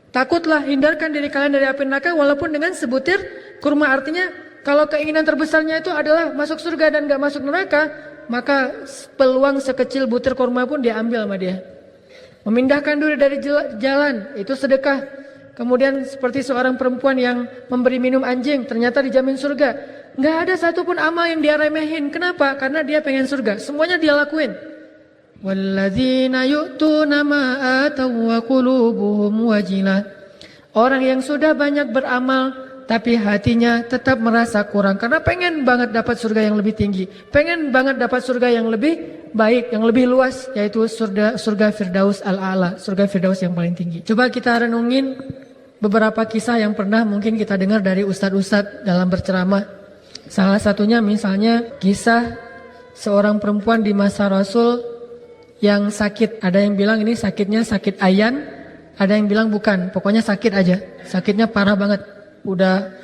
Takutlah, hindarkan diri kalian dari api neraka walaupun dengan sebutir kurma. Artinya kalau keinginan terbesarnya itu adalah masuk surga dan gak masuk neraka, maka peluang sekecil butir kurma pun diambil sama dia. Memindahkan diri dari jalan, itu sedekah. Kemudian seperti seorang perempuan yang memberi minum anjing, ternyata dijamin surga. Gak ada satupun amal yang dia remehin. Kenapa? Karena dia pengen surga. Semuanya dia lakuin. Walladzina yu'tuna ma ataw wa qulubuhum wajilah. Orang yang sudah banyak beramal tapi hatinya tetap merasa kurang karena pengen banget dapat surga yang lebih tinggi, pengen banget dapat surga yang lebih baik, yang lebih luas, yaitu surga Firdaus Al-A'la, surga Firdaus yang paling tinggi. Coba kita renungin beberapa kisah yang pernah mungkin kita dengar dari ustadz-ustadz dalam berceramah. Salah satunya misalnya kisah seorang perempuan di masa Rasul yang sakit. Ada yang bilang ini sakitnya sakit ayan, Ada yang bilang bukan, pokoknya sakit aja. Sakitnya parah banget. Udah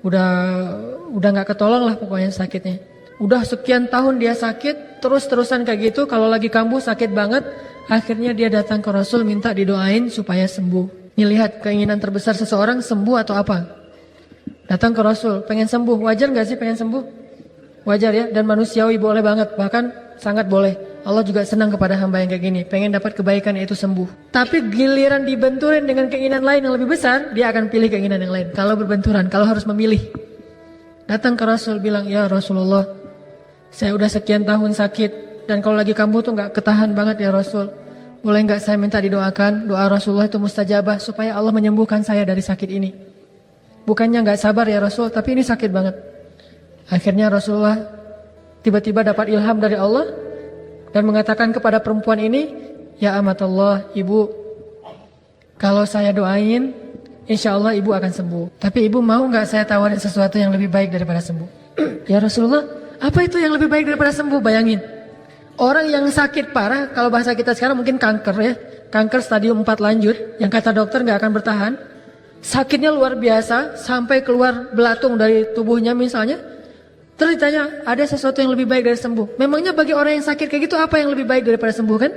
nggak ketolong lah pokoknya sakitnya. Udah sekian tahun dia sakit, terus-terusan kayak gitu. Kalau lagi kambuh sakit banget. Akhirnya dia datang ke Rasul minta didoain supaya sembuh. Nih lihat keinginan terbesar seseorang sembuh atau apa? Datang ke Rasul, pengen sembuh. Wajar nggak sih pengen sembuh? Wajar ya, dan manusiawi boleh banget. Bahkan sangat boleh. Allah juga senang kepada hamba yang kayak gini, pengen dapat kebaikan yaitu sembuh. Tapi giliran dibenturin dengan keinginan lain yang lebih besar, dia akan pilih keinginan yang lain. Kalau berbenturan, kalau harus memilih. Datang ke Rasul bilang, ya Rasulullah, saya udah sekian tahun sakit, dan kalau lagi kambuh tuh gak ketahan banget ya Rasul. Boleh gak saya minta didoakan, doa Rasulullah itu mustajabah, supaya Allah menyembuhkan saya dari sakit ini. Bukannya gak sabar ya Rasul, tapi ini sakit banget. Akhirnya Rasulullah tiba-tiba dapat ilham dari Allah, dan mengatakan kepada perempuan ini, ya amatullah, ibu, kalau saya doain, insya Allah ibu akan sembuh. Tapi ibu mau gak saya tawarin sesuatu yang lebih baik daripada sembuh? Ya Rasulullah, apa itu yang lebih baik daripada sembuh? Bayangin, orang yang sakit parah, kalau bahasa kita sekarang mungkin kanker ya, kanker stadium 4 lanjut, yang kata dokter gak akan bertahan, sakitnya luar biasa, sampai keluar belatung dari tubuhnya misalnya. Terus ditanya, ada sesuatu yang lebih baik dari sembuh? Memangnya bagi orang yang sakit kayak gitu apa yang lebih baik daripada sembuh kan?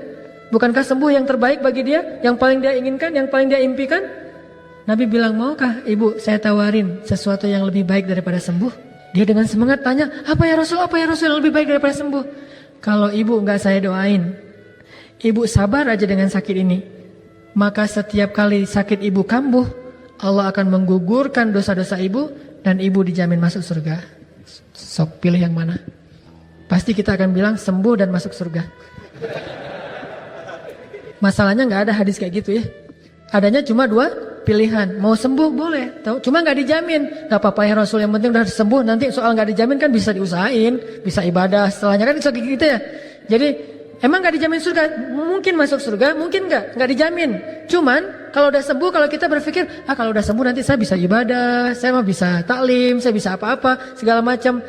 Bukankah sembuh yang terbaik bagi dia? Yang paling dia inginkan, yang paling dia impikan? Nabi bilang, maukah ibu saya tawarin sesuatu yang lebih baik daripada sembuh? Dia dengan semangat tanya, apa ya Rasul yang lebih baik daripada sembuh? Kalau ibu enggak saya doain, ibu sabar aja dengan sakit ini, maka setiap kali sakit ibu kambuh, Allah akan menggugurkan dosa-dosa ibu, dan ibu dijamin masuk surga. Sok pilih yang mana? Pasti kita akan bilang sembuh dan masuk surga. Masalahnya gak ada hadis kayak gitu ya. Adanya cuma 2 pilihan. Mau sembuh boleh, cuma gak dijamin. Gak apa-apa ya Rasul, yang penting udah sembuh. Nanti soal gak dijamin kan bisa diusahain, bisa ibadah setelahnya kan bisa gitu ya. Jadi emang gak dijamin surga? Mungkin masuk surga, mungkin gak dijamin. Cuman kalau udah sembuh, kalau kita berpikir, kalau udah sembuh nanti saya bisa ibadah, saya mah bisa taklim, saya bisa apa-apa, segala macam.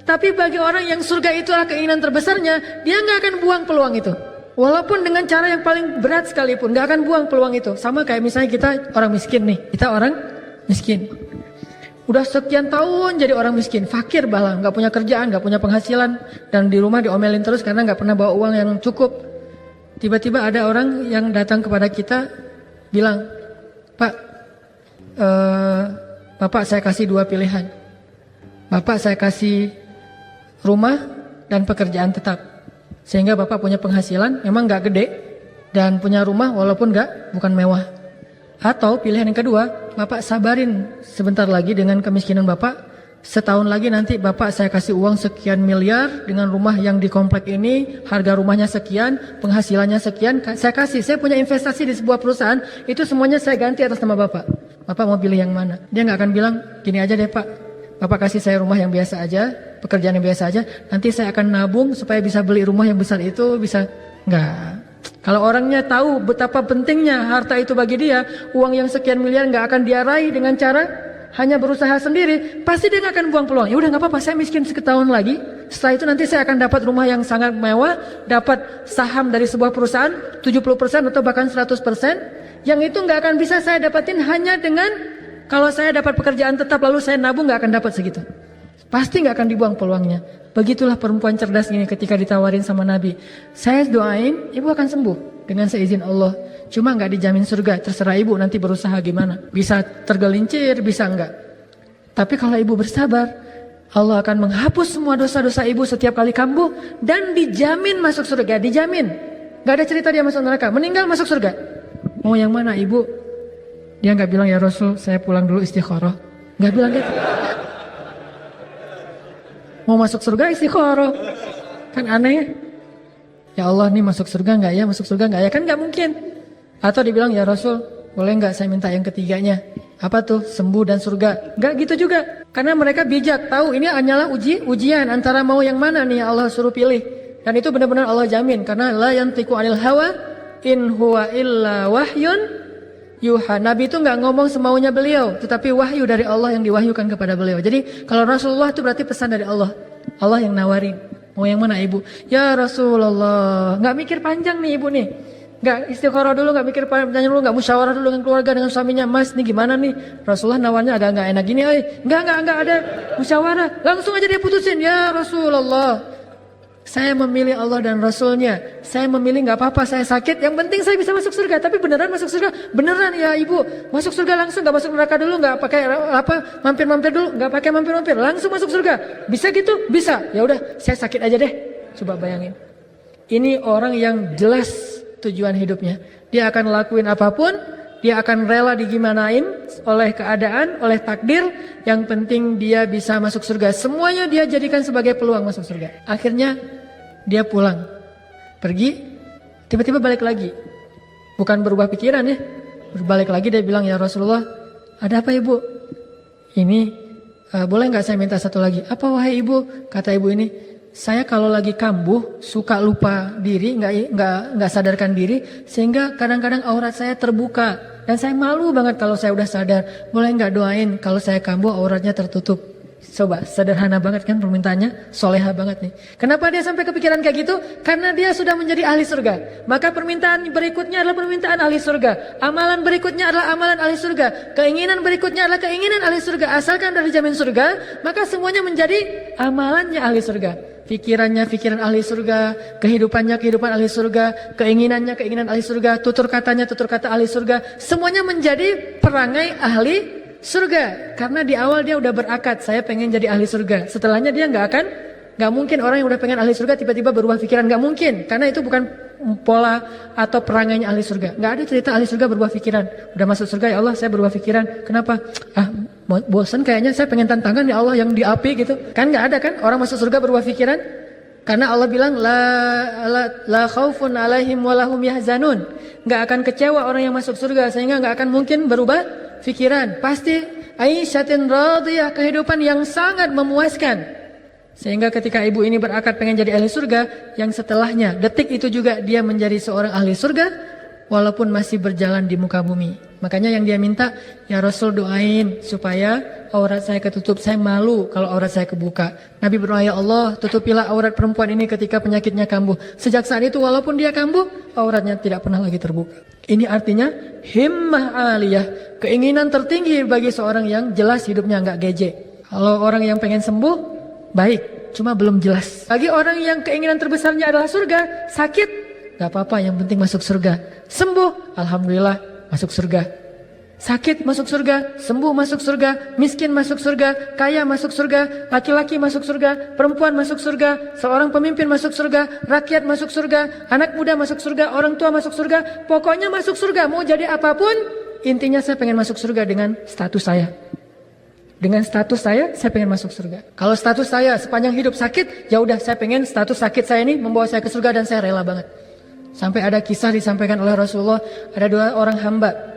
Tapi bagi orang yang surga itulah keinginan terbesarnya, dia gak akan buang peluang itu. Walaupun dengan cara yang paling berat sekalipun, gak akan buang peluang itu. Sama kayak misalnya kita orang miskin nih, kita orang miskin. Udah sekian tahun jadi orang miskin, fakir bahkan, gak punya kerjaan, gak punya penghasilan, dan di rumah diomelin terus karena gak pernah bawa uang yang cukup. Tiba-tiba ada orang yang datang kepada kita, bilang, Pak, Bapak saya kasih 2 pilihan. Bapak saya kasih rumah dan pekerjaan tetap, sehingga Bapak punya penghasilan, memang gak gede, dan punya rumah walaupun bukan mewah. Atau pilihan yang kedua, Bapak sabarin sebentar lagi dengan kemiskinan Bapak, setahun lagi nanti Bapak saya kasih uang sekian miliar dengan rumah yang di komplek ini, harga rumahnya sekian, penghasilannya sekian, saya punya investasi di sebuah perusahaan, itu semuanya saya ganti atas nama Bapak. Bapak mau pilih yang mana? Dia gak akan bilang, gini aja deh Pak, Bapak kasih saya rumah yang biasa aja, pekerjaan yang biasa aja, nanti saya akan nabung supaya bisa beli rumah yang besar itu, bisa. Enggak. Kalau orangnya tahu betapa pentingnya harta itu bagi dia, uang yang sekian miliar gak akan dia raih dengan cara hanya berusaha sendiri, pasti dia gak akan buang peluang. Ya udah gak apa-apa, saya miskin setahun lagi, setelah itu nanti saya akan dapat rumah yang sangat mewah, dapat saham dari sebuah perusahaan 70% atau bahkan 100%, yang itu gak akan bisa saya dapatin hanya dengan kalau saya dapat pekerjaan tetap lalu saya nabung, gak akan dapat segitu. Pasti gak akan dibuang peluangnya. Begitulah perempuan cerdas ini ketika ditawarin sama Nabi. Saya doain, ibu akan sembuh dengan seizin Allah. Cuma gak dijamin surga, terserah ibu nanti berusaha gimana. Bisa tergelincir, bisa enggak. Tapi kalau ibu bersabar, Allah akan menghapus semua dosa-dosa ibu setiap kali kambuh, dan dijamin masuk surga, dijamin. Gak ada cerita dia masuk neraka, meninggal masuk surga. Mau yang mana ibu? Dia gak bilang, ya Rasul saya pulang dulu istikharah. Gak bilang gitu. Mau masuk surga istikharah, kan aneh. Ya Allah, nih masuk surga nggak ya, masuk surga nggak ya, kan nggak mungkin. Atau dibilang, ya Rasul boleh nggak saya minta yang ketiganya, apa tuh, sembuh dan surga. Nggak gitu juga, karena mereka bijak, tahu ini hanyalah ujian antara mau yang mana nih Allah suruh pilih. Dan itu benar-benar Allah jamin, karena la yantiqu anil hawa in huwa illa wahyun yuha. Nabi itu nggak ngomong semaunya beliau, tetapi wahyu dari Allah yang diwahyukan kepada beliau. Jadi kalau Rasulullah itu berarti pesan dari Allah. Allah yang nawarin. Mau yang mana ibu? Ya Rasulullah. Nggak mikir panjang nih ibu nih. Nggak istikharah dulu, nggak mikir panjang dulu, nggak musyawarah dulu dengan keluarga, dengan suaminya. Mas, nih gimana nih? Rasulullah nawarnya agak nggak enak gini, nggak ada musyawarah. Langsung aja dia putusin, ya Rasulullah, saya memilih Allah dan Rasulnya. Saya memilih nggak apa-apa, saya sakit. Yang penting saya bisa masuk surga. Tapi beneran masuk surga? Beneran ya ibu. Masuk surga langsung, nggak masuk neraka dulu, nggak pakai apa mampir-mampir dulu, nggak pakai mampir-mampir, langsung masuk surga. Bisa gitu? Bisa. Ya udah, saya sakit aja deh. Coba bayangin. Ini orang yang jelas tujuan hidupnya. Dia akan lakuin apapun. Dia akan rela digimanain oleh keadaan, oleh takdir. Yang penting dia bisa masuk surga. Semuanya dia jadikan sebagai peluang masuk surga. Akhirnya dia pulang, pergi, tiba-tiba balik lagi. Bukan berubah pikiran ya, berbalik lagi dia bilang, ya Rasulullah, ada apa ibu? Ini boleh nggak saya minta satu lagi? Apa wahai ibu? Kata ibu ini, saya kalau lagi kambuh suka lupa diri, nggak sadarkan diri, sehingga kadang-kadang aurat saya terbuka dan saya malu banget kalau saya udah sadar. Boleh nggak doain kalau saya kambuh auratnya tertutup? Coba, sederhana banget kan permintaannya, soleha banget nih. Kenapa dia sampai kepikiran kayak gitu? Karena dia sudah menjadi ahli surga. Maka permintaan berikutnya adalah permintaan ahli surga. Amalan berikutnya adalah amalan ahli surga. Keinginan berikutnya adalah keinginan ahli surga. Asalkan dari dijamin surga, maka semuanya menjadi amalannya ahli surga. Pikirannya pikiran ahli surga, kehidupannya kehidupan ahli surga, keinginannya keinginan ahli surga, tutur katanya tutur kata ahli surga. Semuanya menjadi perangai ahli surga. Karena di awal dia udah berakad, saya pengen jadi ahli surga. Setelahnya dia nggak mungkin orang yang udah pengen ahli surga tiba-tiba berubah pikiran, nggak mungkin. Karena itu bukan pola atau perangainya ahli surga. Nggak ada cerita ahli surga berubah pikiran. Udah masuk surga, ya Allah saya berubah pikiran. Kenapa? Bosan kayaknya, saya pengen tantangan ya Allah yang di api gitu. Kan nggak ada kan orang masuk surga berubah pikiran. Karena Allah bilang la khaufun alaihim walahum yahzanun. Nggak akan kecewa orang yang masuk surga, sehingga nggak akan mungkin berubah pikiran. Pasti aisyatin radiyah, kehidupan yang sangat memuaskan. Sehingga ketika ibu ini berakad pengen jadi ahli surga, yang setelahnya detik itu juga dia menjadi seorang ahli surga walaupun masih berjalan di muka bumi. Makanya yang dia minta, ya Rasul doain supaya aurat saya ketutup, saya malu kalau aurat saya kebuka. Nabi berdoa, ya Allah tutupilah aurat perempuan ini ketika penyakitnya kambuh. Sejak saat itu walaupun dia kambuh, auratnya tidak pernah lagi terbuka. Ini artinya himmah aliyah, keinginan tertinggi bagi seorang yang jelas hidupnya nggak geje. Kalau orang yang pengen sembuh, baik, cuma belum jelas. Bagi orang yang keinginan terbesarnya adalah surga, sakit, gak apa-apa, yang penting masuk surga. Sembuh, alhamdulillah, masuk surga. Sakit masuk surga, sembuh masuk surga, miskin masuk surga, kaya masuk surga, laki-laki masuk surga, perempuan masuk surga, seorang pemimpin masuk surga, rakyat masuk surga, anak muda masuk surga, orang tua masuk surga. Pokoknya masuk surga, mau jadi apapun, intinya saya pengen masuk surga dengan status saya. Dengan status saya pengen masuk surga. Kalau status saya sepanjang hidup sakit, ya udah saya pengen status sakit saya ini membawa saya ke surga dan saya rela banget. Sampai ada kisah disampaikan oleh Rasulullah, ada dua orang hamba.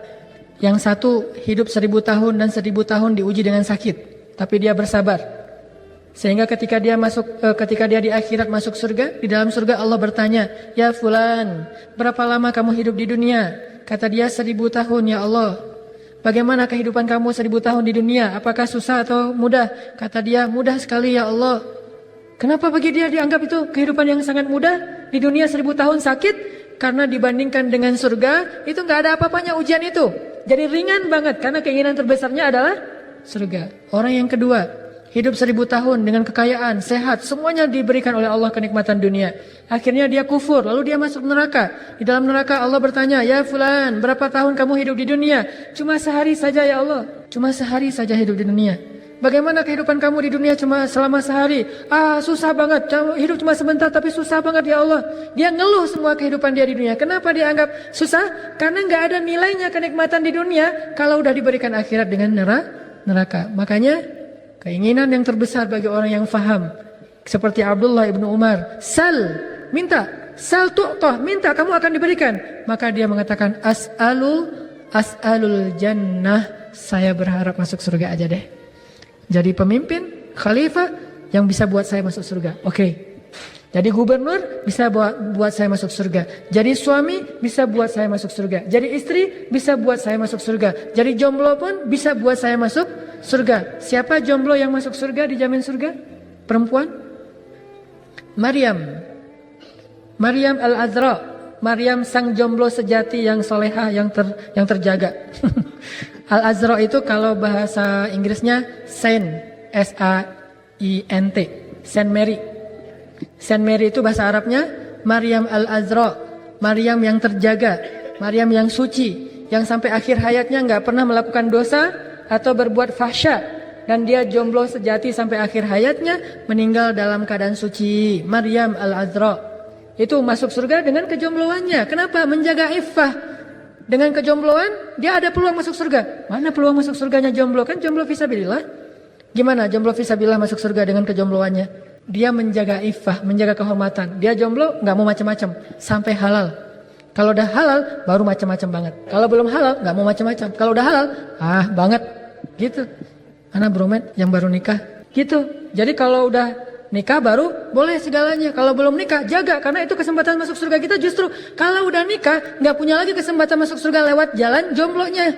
Yang satu hidup 1000 tahun dan 1000 tahun diuji dengan sakit, tapi dia bersabar. Sehingga ketika dia di akhirat masuk surga, di dalam surga Allah bertanya, "Ya fulan, berapa lama kamu hidup di dunia?" Kata dia, 1000 tahun ya Allah. Bagaimana kehidupan kamu 1000 tahun di dunia? Apakah susah atau mudah? Kata dia, mudah sekali ya Allah. Kenapa bagi dia dianggap itu kehidupan yang sangat mudah? Di dunia 1000 tahun sakit, karena dibandingkan dengan surga, itu gak ada apa-apanya ujian itu. Jadi ringan banget, karena keinginan terbesarnya adalah surga. Orang yang kedua, hidup 1000 tahun dengan kekayaan, sehat, semuanya diberikan oleh Allah kenikmatan dunia. Akhirnya dia kufur, lalu dia masuk neraka. Di dalam neraka Allah bertanya, "Ya fulan, berapa tahun kamu hidup di dunia?" "Cuma sehari saja ya Allah." "Cuma sehari saja hidup di dunia." "Bagaimana kehidupan kamu di dunia cuma selama sehari?" Susah banget, hidup cuma sebentar tapi susah banget ya Allah." Dia ngeluh semua kehidupan dia di dunia. Kenapa dia anggap susah? Karena gak ada nilainya kenikmatan di dunia kalau udah diberikan akhirat dengan neraka. Makanya keinginan yang terbesar bagi orang yang faham, seperti Abdullah ibnu Umar, minta, sal tu'tah, minta kamu akan diberikan. Maka dia mengatakan, as'alul jannah, saya berharap masuk surga aja deh. Jadi pemimpin, khalifah yang bisa buat saya masuk surga. Oke. Jadi gubernur bisa buat saya masuk surga. Jadi suami bisa buat saya masuk surga. Jadi istri bisa buat saya masuk surga. Jadi jomblo pun bisa buat saya masuk surga. Siapa jomblo yang masuk surga dijamin surga? Perempuan? Maryam Al-Azra Maryam sang jomblo sejati yang solehah, yang terjaga. Al-Azra itu kalau bahasa Inggrisnya Saint, S-A-I-N-T, Saint Mary. Saint Mary itu bahasa Arabnya Maryam Al-Azra, Maryam yang terjaga, Maryam yang suci, yang sampai akhir hayatnya nggak pernah melakukan dosa atau berbuat fahsya, dan dia jomblo sejati sampai akhir hayatnya, meninggal dalam keadaan suci. Maryam Al-Azra itu masuk surga dengan kejombloannya. Kenapa? Menjaga iffah. Dengan kejombloan dia ada peluang masuk surga. Mana peluang masuk surganya jomblo? Kan jomblo fisabilillah. Gimana jomblo fisabilillah masuk surga dengan kejombloannya? Dia menjaga iffah, menjaga kehormatan. Dia jomblo nggak mau macam-macam sampai halal. Kalau udah halal baru macam-macam banget. Kalau belum halal nggak mau macam-macam. Kalau udah halal banget gitu. Anak bromet yang baru nikah gitu. Jadi kalau udah nikah baru boleh segalanya. Kalau belum nikah jaga, karena itu kesempatan masuk surga kita. Justru kalau udah nikah nggak punya lagi kesempatan masuk surga lewat jalan jomblonya.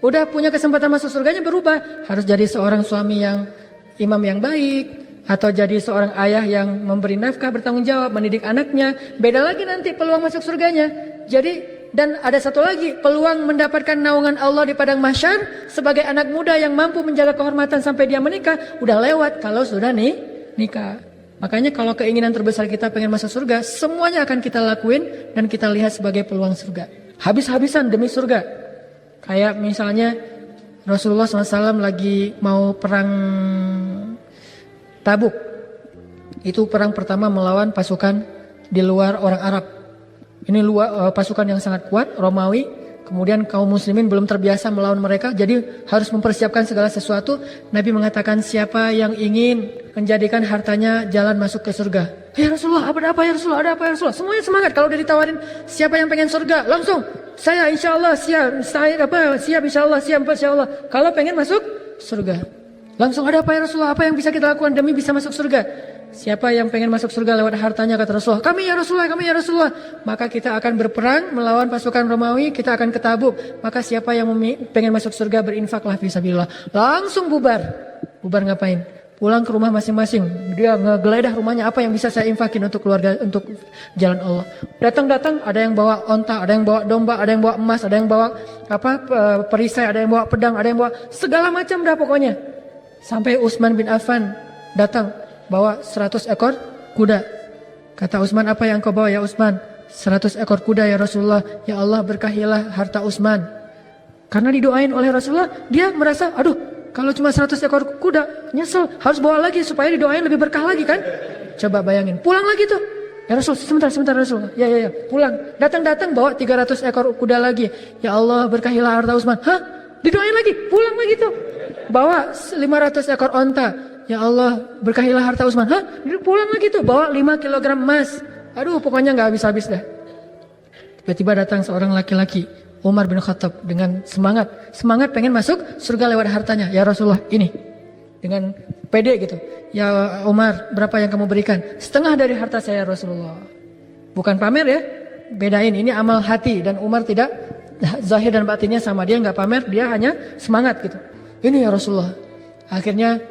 Udah punya kesempatan masuk surganya berubah. Harus jadi seorang suami yang imam yang baik, atau jadi seorang ayah yang memberi nafkah, bertanggung jawab, mendidik anaknya. Beda lagi nanti peluang masuk surganya. Jadi, dan ada satu lagi, peluang mendapatkan naungan Allah di padang mahsyar sebagai anak muda yang mampu menjaga kehormatan sampai dia menikah, udah lewat kalau sudah nikah. Makanya kalau keinginan terbesar kita pengen masuk surga, semuanya akan kita lakuin dan kita lihat sebagai peluang surga. Habis-habisan demi surga. Kayak misalnya Rasulullah SAW lagi mau perang Tabuk. Itu perang pertama melawan pasukan di luar orang Arab. Ini pasukan yang sangat kuat, Romawi. Kemudian kaum muslimin belum terbiasa melawan mereka, jadi harus mempersiapkan segala sesuatu. Nabi mengatakan, siapa yang ingin menjadikan hartanya jalan masuk ke surga? Ya Rasulullah, ada apa ya Rasulullah? Ada apa ya Rasulullah? Semuanya semangat. Kalau udah ditawarin siapa yang pengen surga, langsung saya insya Allah siap. Siap insya Allah. Kalau pengen masuk surga, langsung ada apa ya Rasulullah? Apa yang bisa kita lakukan demi bisa masuk surga? Siapa yang pengen masuk surga lewat hartanya, kata Rasulullah. Kami ya Rasulullah. Maka kita akan berperang melawan pasukan Romawi, kita akan ke Tabuk. Maka siapa yang pengen masuk surga berinfaklah fisabilillah. Langsung bubar. Bubar ngapain? Pulang ke rumah masing-masing. Dia ngegeledah rumahnya, apa yang bisa saya infakin untuk keluarga, untuk jalan Allah. Datang-datang ada yang bawa onta, ada yang bawa domba, ada yang bawa emas, ada yang bawa perisai, ada yang bawa pedang, ada yang bawa segala macam dah pokoknya. Sampai Utsman bin Affan datang bawa 100 ekor kuda. Kata Utsman, apa yang kau bawa ya Utsman? 100 ekor kuda ya Rasulullah. Ya Allah, berkahilah harta Utsman. Karena didoain oleh Rasulullah, dia merasa, aduh, kalau cuma 100 ekor kuda, nyesel, harus bawa lagi supaya didoain lebih berkah lagi kan? Coba bayangin, pulang lagi tuh. Ya Rasul, sebentar Rasul. Ya, pulang. Datang bawa 300 ekor kuda lagi. Ya Allah, berkahilah harta Utsman. Hah? Didoain lagi, pulang lagi tuh. Bawa 500 ekor onta. Ya Allah, berkahilah harta Utsman. Hah? Pulang lagi tuh, bawa 5 kilogram emas. Aduh, pokoknya gak habis-habis dah. Tiba-tiba datang seorang laki-laki, Umar bin Khattab, dengan semangat pengen masuk surga lewat hartanya. Ya Rasulullah, ini. Dengan pede gitu. Ya Umar, berapa yang kamu berikan? Setengah dari harta saya Rasulullah. Bukan pamer ya. Bedain, ini amal hati. Dan Umar tidak, zahir dan batinnya sama. Dia gak pamer, dia hanya semangat gitu. Ini ya Rasulullah. Akhirnya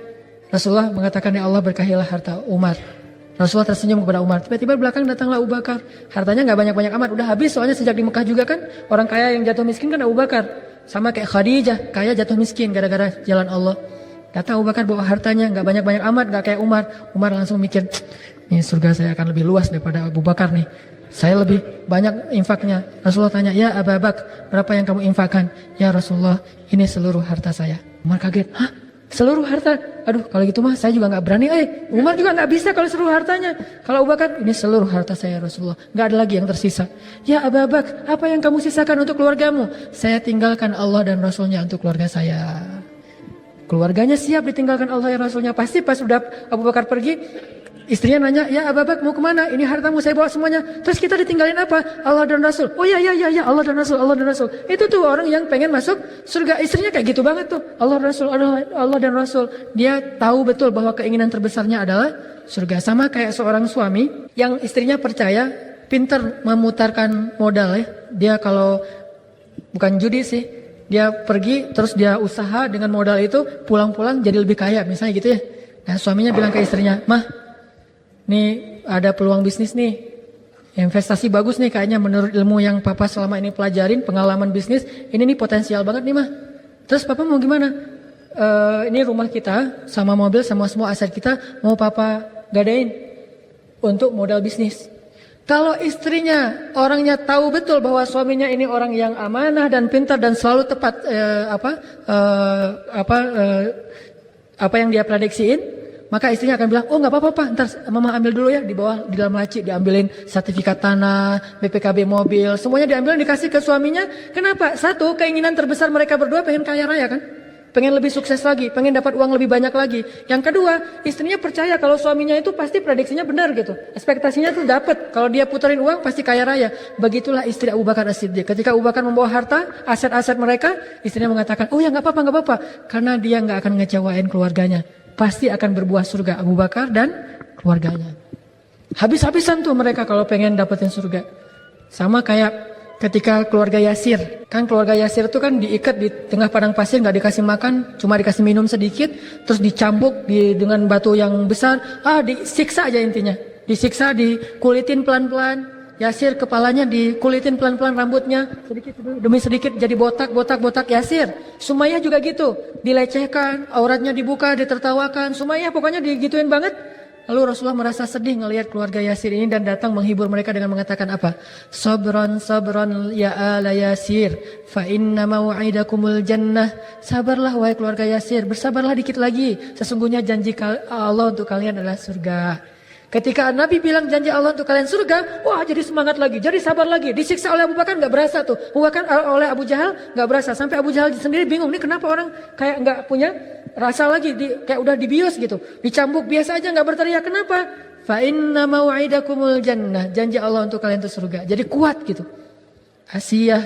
Rasulullah mengatakan, ya Allah, berkahilah harta Umar. Rasulullah tersenyum kepada Umar. Tiba-tiba belakang datanglah Abu Bakar. Hartanya gak banyak-banyak amat, udah habis soalnya sejak di Mekah juga kan. Orang kaya yang jatuh miskin kan Abu Bakar. Sama kayak Khadijah, kaya jatuh miskin gara-gara jalan Allah. Datang Abu Bakar bawa hartanya gak banyak-banyak amat, gak kayak Umar. Umar langsung mikir, nih surga saya akan lebih luas daripada Abu Bakar nih. Saya lebih banyak infaknya. Rasulullah tanya, ya Abu Bakar, berapa yang kamu infakkan? Ya Rasulullah, ini seluruh harta saya. Umar kaget, hah? Seluruh harta? Aduh, kalau gitu mah saya juga gak berani. Umar juga gak bisa kalau seluruh hartanya. Kalau Abu Bakar, ini seluruh harta saya Rasulullah. Gak ada lagi yang tersisa. Ya Abu Bakar, apa yang kamu sisakan untuk keluargamu? Saya tinggalkan Allah dan Rasulnya untuk keluarga saya. Keluarganya siap ditinggalkan Allah dan Rasulnya. Pasti pas udah Abu Bakar pergi, istrinya nanya, ya Abu Bakar mau kemana? Ini hartamu saya bawa semuanya. Terus kita ditinggalin apa? Allah dan Rasul. Oh ya Allah dan Rasul. Itu tuh orang yang pengen masuk surga. Istrinya kayak gitu banget tuh. Allah dan Rasul. Dia tahu betul bahwa keinginan terbesarnya adalah surga. Sama kayak seorang suami yang istrinya percaya, pinter memutarkan modal ya. Dia kalau bukan judi sih, dia pergi terus dia usaha dengan modal itu, pulang-pulang jadi lebih kaya misalnya gitu ya. Nah suaminya bilang ke istrinya, mah, nih ada peluang bisnis nih investasi bagus nih kayaknya menurut ilmu yang papa selama ini pelajarin, pengalaman bisnis, ini nih potensial banget nih mah. Terus papa mau gimana? Ini rumah kita sama mobil sama semua aset kita mau papa gadain untuk modal bisnis. Kalau istrinya orangnya tahu betul bahwa suaminya ini orang yang amanah dan pintar dan selalu tepat apa yang dia prediksiin, maka istrinya akan bilang, oh nggak apa-apa, ntar mama ambil dulu ya di bawah di dalam laci, diambilin sertifikat tanah, BPKB mobil, semuanya diambil dikasih ke suaminya. Kenapa? Satu, keinginan terbesar mereka berdua pengen kaya raya kan? Pengen lebih sukses lagi, pengen dapat uang lebih banyak lagi. Yang kedua, istrinya percaya kalau suaminya itu pasti prediksinya benar gitu. Ekspektasinya tuh dapat. Kalau dia puterin uang pasti kaya raya. Begitulah istri Abu Bakar As-Siddiq. Ketika Abu Bakar membawa harta, aset-aset mereka, istrinya mengatakan, oh ya nggak apa-apa. Karena dia nggak akan ngecewain keluarganya. Pasti akan berbuah surga Abu Bakar dan keluarganya. Habis-habisan tuh mereka kalau pengen dapetin surga. Sama kayak ketika keluarga Yasir, kan keluarga Yasir itu kan diikat di tengah padang pasir, nggak dikasih makan, cuma dikasih minum sedikit, terus dicambuk dengan batu yang besar, disiksa aja intinya, disiksa, dikulitin pelan-pelan, Yasir kepalanya dikulitin pelan-pelan rambutnya, sedikit demi sedikit jadi botak Yasir. Sumayyah juga gitu, dilecehkan, auratnya dibuka, ditertawakan, Sumayyah pokoknya digituin banget. Lalu Rasulullah merasa sedih ngelihat keluarga Yasir ini dan datang menghibur mereka dengan mengatakan apa? Sabran ya ala Yasir, fa inna mau'idakumul jannah. Sabarlah wahai keluarga Yasir, bersabarlah dikit lagi. Sesungguhnya janji Allah untuk kalian adalah surga. Ketika Nabi bilang janji Allah untuk kalian surga, wah jadi semangat lagi, jadi sabar lagi. Disiksa oleh Abu Bakar nggak berasa tuh, bahkan oleh Abu Jahal nggak berasa. Sampai Abu Jahal sendiri bingung, ini kenapa orang kayak nggak punya rasa lagi, kayak udah dibius gitu. Dicambuk biasa aja nggak berteriak, kenapa? Fa inna mau'idakumul jannah, janji Allah untuk kalian itu surga. Jadi kuat gitu. Asiyah,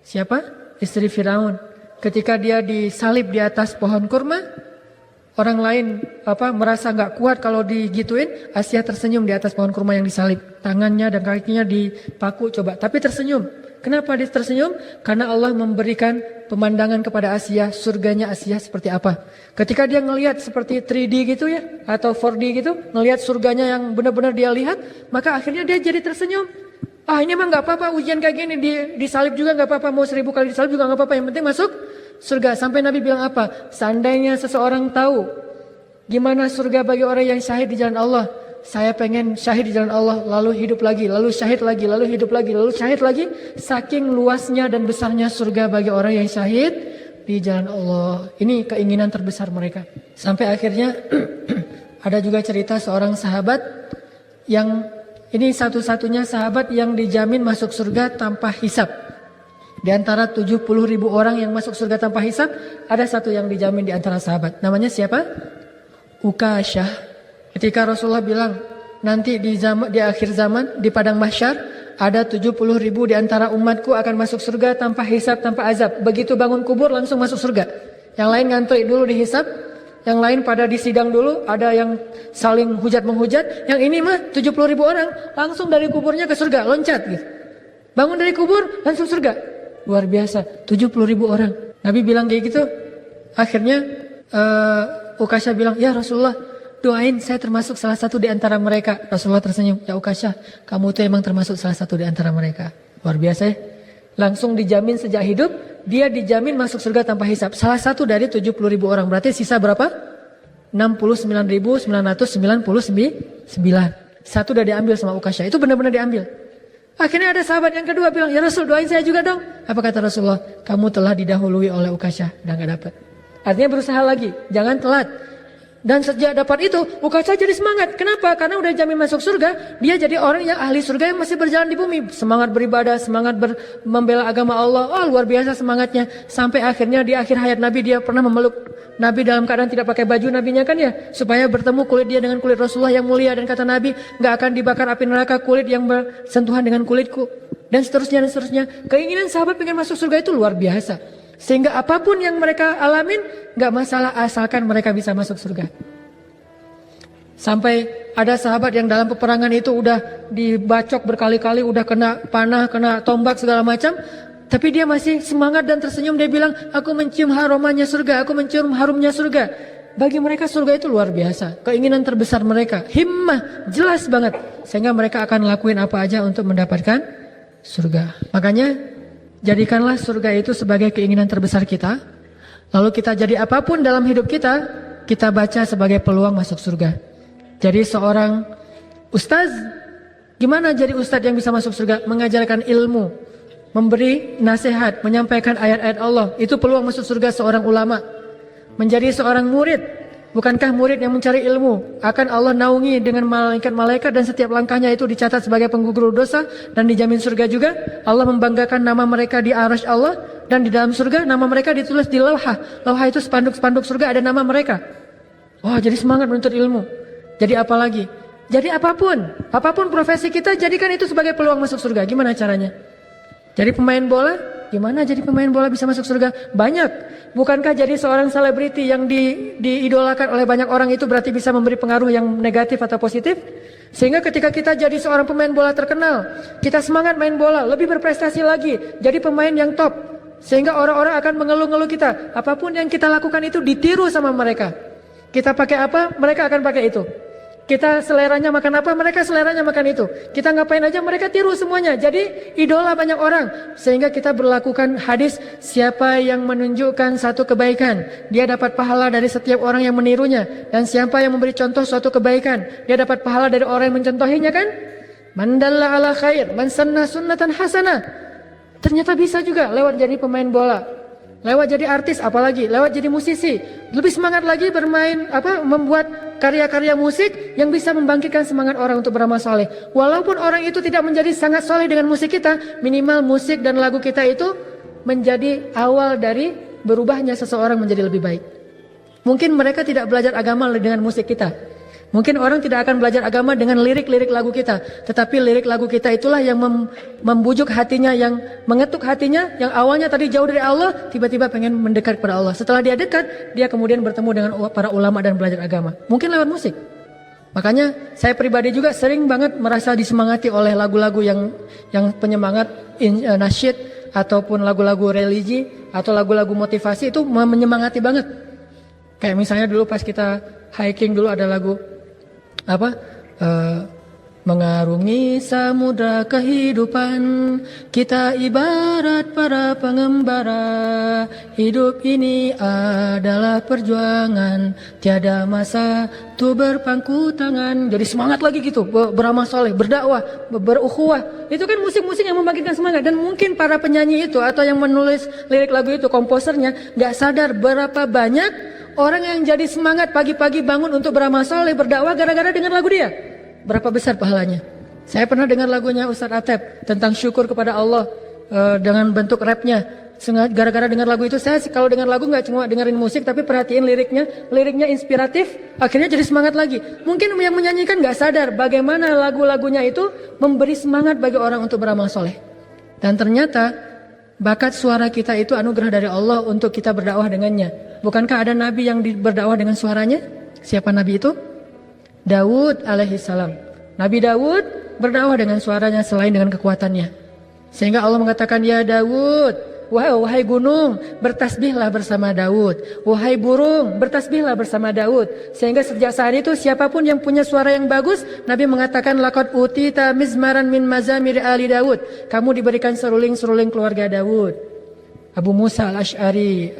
siapa? Istri Firaun. Ketika dia disalib di atas pohon kurma, orang lain merasa nggak kuat kalau digituin, Asia tersenyum di atas pohon kurma yang disalib. Tangannya dan kakinya dipaku coba, tapi tersenyum. Kenapa dia tersenyum? Karena Allah memberikan pemandangan kepada Asia, surganya Asia seperti apa. Ketika dia ngelihat seperti 3D gitu ya, atau 4D gitu, ngelihat surganya yang benar-benar dia lihat, maka akhirnya dia jadi tersenyum. Ini mah nggak apa-apa, ujian kayak gini disalib juga nggak apa-apa, mau 1000 kali disalib juga nggak apa-apa, yang penting masuk surga. Sampai Nabi bilang apa? Seandainya seseorang tahu gimana surga bagi orang yang syahid di jalan Allah, saya pengen syahid di jalan Allah, lalu hidup lagi, lalu syahid lagi, lalu hidup lagi, lalu syahid lagi. Saking luasnya dan besarnya surga bagi orang yang syahid di jalan Allah. Ini keinginan terbesar mereka. Sampai akhirnya ada juga cerita seorang sahabat yang ini satu-satunya sahabat yang dijamin masuk surga tanpa hisab. Di antara 70.000 orang yang masuk surga tanpa hisab, ada satu yang dijamin di antara sahabat. Namanya siapa? Ukasyah. Ketika Rasulullah bilang, nanti di akhir zaman, di padang mahsyar, ada 70.000 di antara umatku akan masuk surga tanpa hisab, tanpa azab. Begitu bangun kubur langsung masuk surga. Yang lain ngantri dulu dihisab, yang lain pada disidang dulu, ada yang saling hujat-menghujat. Yang ini mah 70.000 orang langsung dari kuburnya ke surga, loncat gitu. Bangun dari kubur langsung surga. Luar biasa, 70.000 orang. Nabi bilang kayak gitu. Akhirnya Ukasyah bilang, ya Rasulullah, doain saya termasuk salah satu di antara mereka. Rasulullah tersenyum, ya Ukasyah, kamu tuh emang termasuk salah satu di antara mereka. Luar biasa ya. Langsung dijamin sejak hidup, dia dijamin masuk surga tanpa hisab. Salah satu dari 70.000 orang. Berarti sisa berapa? 69.999. Satu udah diambil sama Ukasyah. Itu benar-benar diambil. Akhirnya ada sahabat yang kedua bilang, ya Rasul, doain saya juga dong. Apa kata Rasulullah? Kamu telah didahului oleh Ukasyah dan gak dapat. Artinya berusaha lagi, jangan telat. Dan sejak dapat itu, Ukasyah jadi semangat. Kenapa? Karena udah jamin masuk surga. Dia jadi orang yang ahli surga yang masih berjalan di bumi. Semangat beribadah, semangat membela agama Allah. Oh, luar biasa semangatnya. Sampai akhirnya di akhir hayat Nabi, dia pernah memeluk Nabi dalam keadaan tidak pakai baju Nabinya kan ya. Supaya bertemu kulit dia dengan kulit Rasulullah yang mulia. Dan kata Nabi, gak akan dibakar api neraka kulit yang bersentuhan dengan kulitku. Dan seterusnya dan seterusnya. Keinginan sahabat pengen masuk surga itu luar biasa. Sehingga apapun yang mereka alamin gak masalah asalkan mereka bisa masuk surga. Sampai ada sahabat yang dalam peperangan itu udah dibacok berkali-kali, udah kena panah, kena tombak segala macam, tapi dia masih semangat dan tersenyum. Dia bilang, aku mencium harumannya surga, aku mencium harumnya surga. bagi mereka surga itu luar biasa. Keinginan terbesar mereka, himmah, jelas banget. Sehingga mereka akan lakuin apa aja untuk mendapatkan surga. Makanya jadikanlah surga itu sebagai keinginan terbesar kita. Lalu kita jadi apapun dalam hidup kita, kita baca sebagai peluang masuk surga. Jadi seorang ustaz, gimana jadi ustaz yang bisa masuk surga? Mengajarkan ilmu, memberi nasihat, menyampaikan ayat-ayat Allah. Itu peluang masuk surga seorang ulama. Menjadi seorang murid, bukankah murid yang mencari ilmu akan Allah naungi dengan malaikat-malaikat dan setiap langkahnya itu dicatat sebagai penggugur dosa dan dijamin surga juga. Allah membanggakan nama mereka di arasy Allah dan di dalam surga nama mereka ditulis di lauhah. Lauhah itu spanduk-spanduk surga ada nama mereka. Wah, jadi semangat menuntut ilmu. Jadi apa lagi? Jadi apapun profesi kita, jadikan itu sebagai peluang masuk surga. Gimana caranya? Jadi pemain bola, gimana jadi pemain bola bisa masuk surga? Banyak. Bukankah jadi seorang selebriti yang diidolakan oleh banyak orang itu berarti bisa memberi pengaruh yang negatif atau positif? Sehingga ketika kita jadi seorang pemain bola terkenal, kita semangat main bola, lebih berprestasi lagi, jadi pemain yang top. Sehingga orang-orang akan mengeluh-ngeluh kita. Apapun yang kita lakukan itu ditiru sama mereka. Kita pakai apa, mereka akan pakai itu. Kita seleranya makan apa, mereka seleranya makan itu. Kita ngapain aja, mereka tiru semuanya. Jadi idola banyak orang. Sehingga kita berlakukan hadis, siapa yang menunjukkan satu kebaikan, dia dapat pahala dari setiap orang yang menirunya. Dan siapa yang memberi contoh suatu kebaikan, dia dapat pahala dari orang yang mencontohinya kan. Man dalla ala khair, man sanna sunnatan hasanah. Ternyata bisa juga lewat jadi pemain bola. Lewat jadi artis, apalagi lewat jadi musisi, lebih semangat lagi bermain membuat karya-karya musik yang bisa membangkitkan semangat orang untuk beramal soleh. Walaupun orang itu tidak menjadi sangat soleh dengan musik kita, minimal musik dan lagu kita itu menjadi awal dari berubahnya seseorang menjadi lebih baik. Mungkin mereka tidak belajar agama dengan musik kita. Mungkin orang tidak akan belajar agama dengan lirik-lirik lagu kita. Tetapi lirik lagu kita itulah yang membujuk hatinya, yang mengetuk hatinya, yang awalnya tadi jauh dari Allah, tiba-tiba pengen mendekat kepada Allah. Setelah dia dekat, dia kemudian bertemu dengan para ulama dan belajar agama. Mungkin lewat musik. Makanya saya pribadi juga sering banget merasa disemangati oleh lagu-lagu yang penyemangat, nasyid, ataupun lagu-lagu religi, atau lagu-lagu motivasi itu menyemangati banget. Kayak misalnya dulu pas kita hiking dulu ada lagu mengarungi samudra kehidupan, kita ibarat para pengembara, hidup ini adalah perjuangan, tiada masa tuh berpangku tangan. Jadi semangat lagi gitu, beramal soleh, berdakwah, berukhuwah. Itu kan musik-musik yang membangkitkan semangat. Dan mungkin para penyanyi itu atau yang menulis lirik lagu itu, komposernya gak sadar berapa banyak orang yang jadi semangat pagi-pagi bangun untuk beramal soleh, berdakwah gara-gara dengar lagu dia. Berapa besar pahalanya. Saya pernah dengar lagunya Ustaz Atep tentang syukur kepada Allah dengan bentuk rapnya. Gara-gara dengar lagu itu, saya kalau dengar lagu gak cuma dengerin musik tapi perhatiin liriknya inspiratif, akhirnya jadi semangat lagi. Mungkin yang menyanyikan gak sadar bagaimana lagu-lagunya itu memberi semangat bagi orang untuk beramal soleh. Dan ternyata bakat suara kita itu anugerah dari Allah untuk kita berdakwah dengannya. Bukankah ada nabi yang berdakwah dengan suaranya? Siapa nabi itu? Daud alaihissalam. Nabi Daud berdakwah dengan suaranya selain dengan kekuatannya. Sehingga Allah mengatakan, ya Daud, wahai gunung, bertasbihlah bersama Daud. Wahai burung, bertasbihlah bersama Daud. Sehingga sejak saat itu siapapun yang punya suara yang bagus, Nabi mengatakan, laqad utita mizmaran min mazamir ali Daud. Kamu diberikan seruling-seruling keluarga Daud. Abu Musa al-Ash'ari,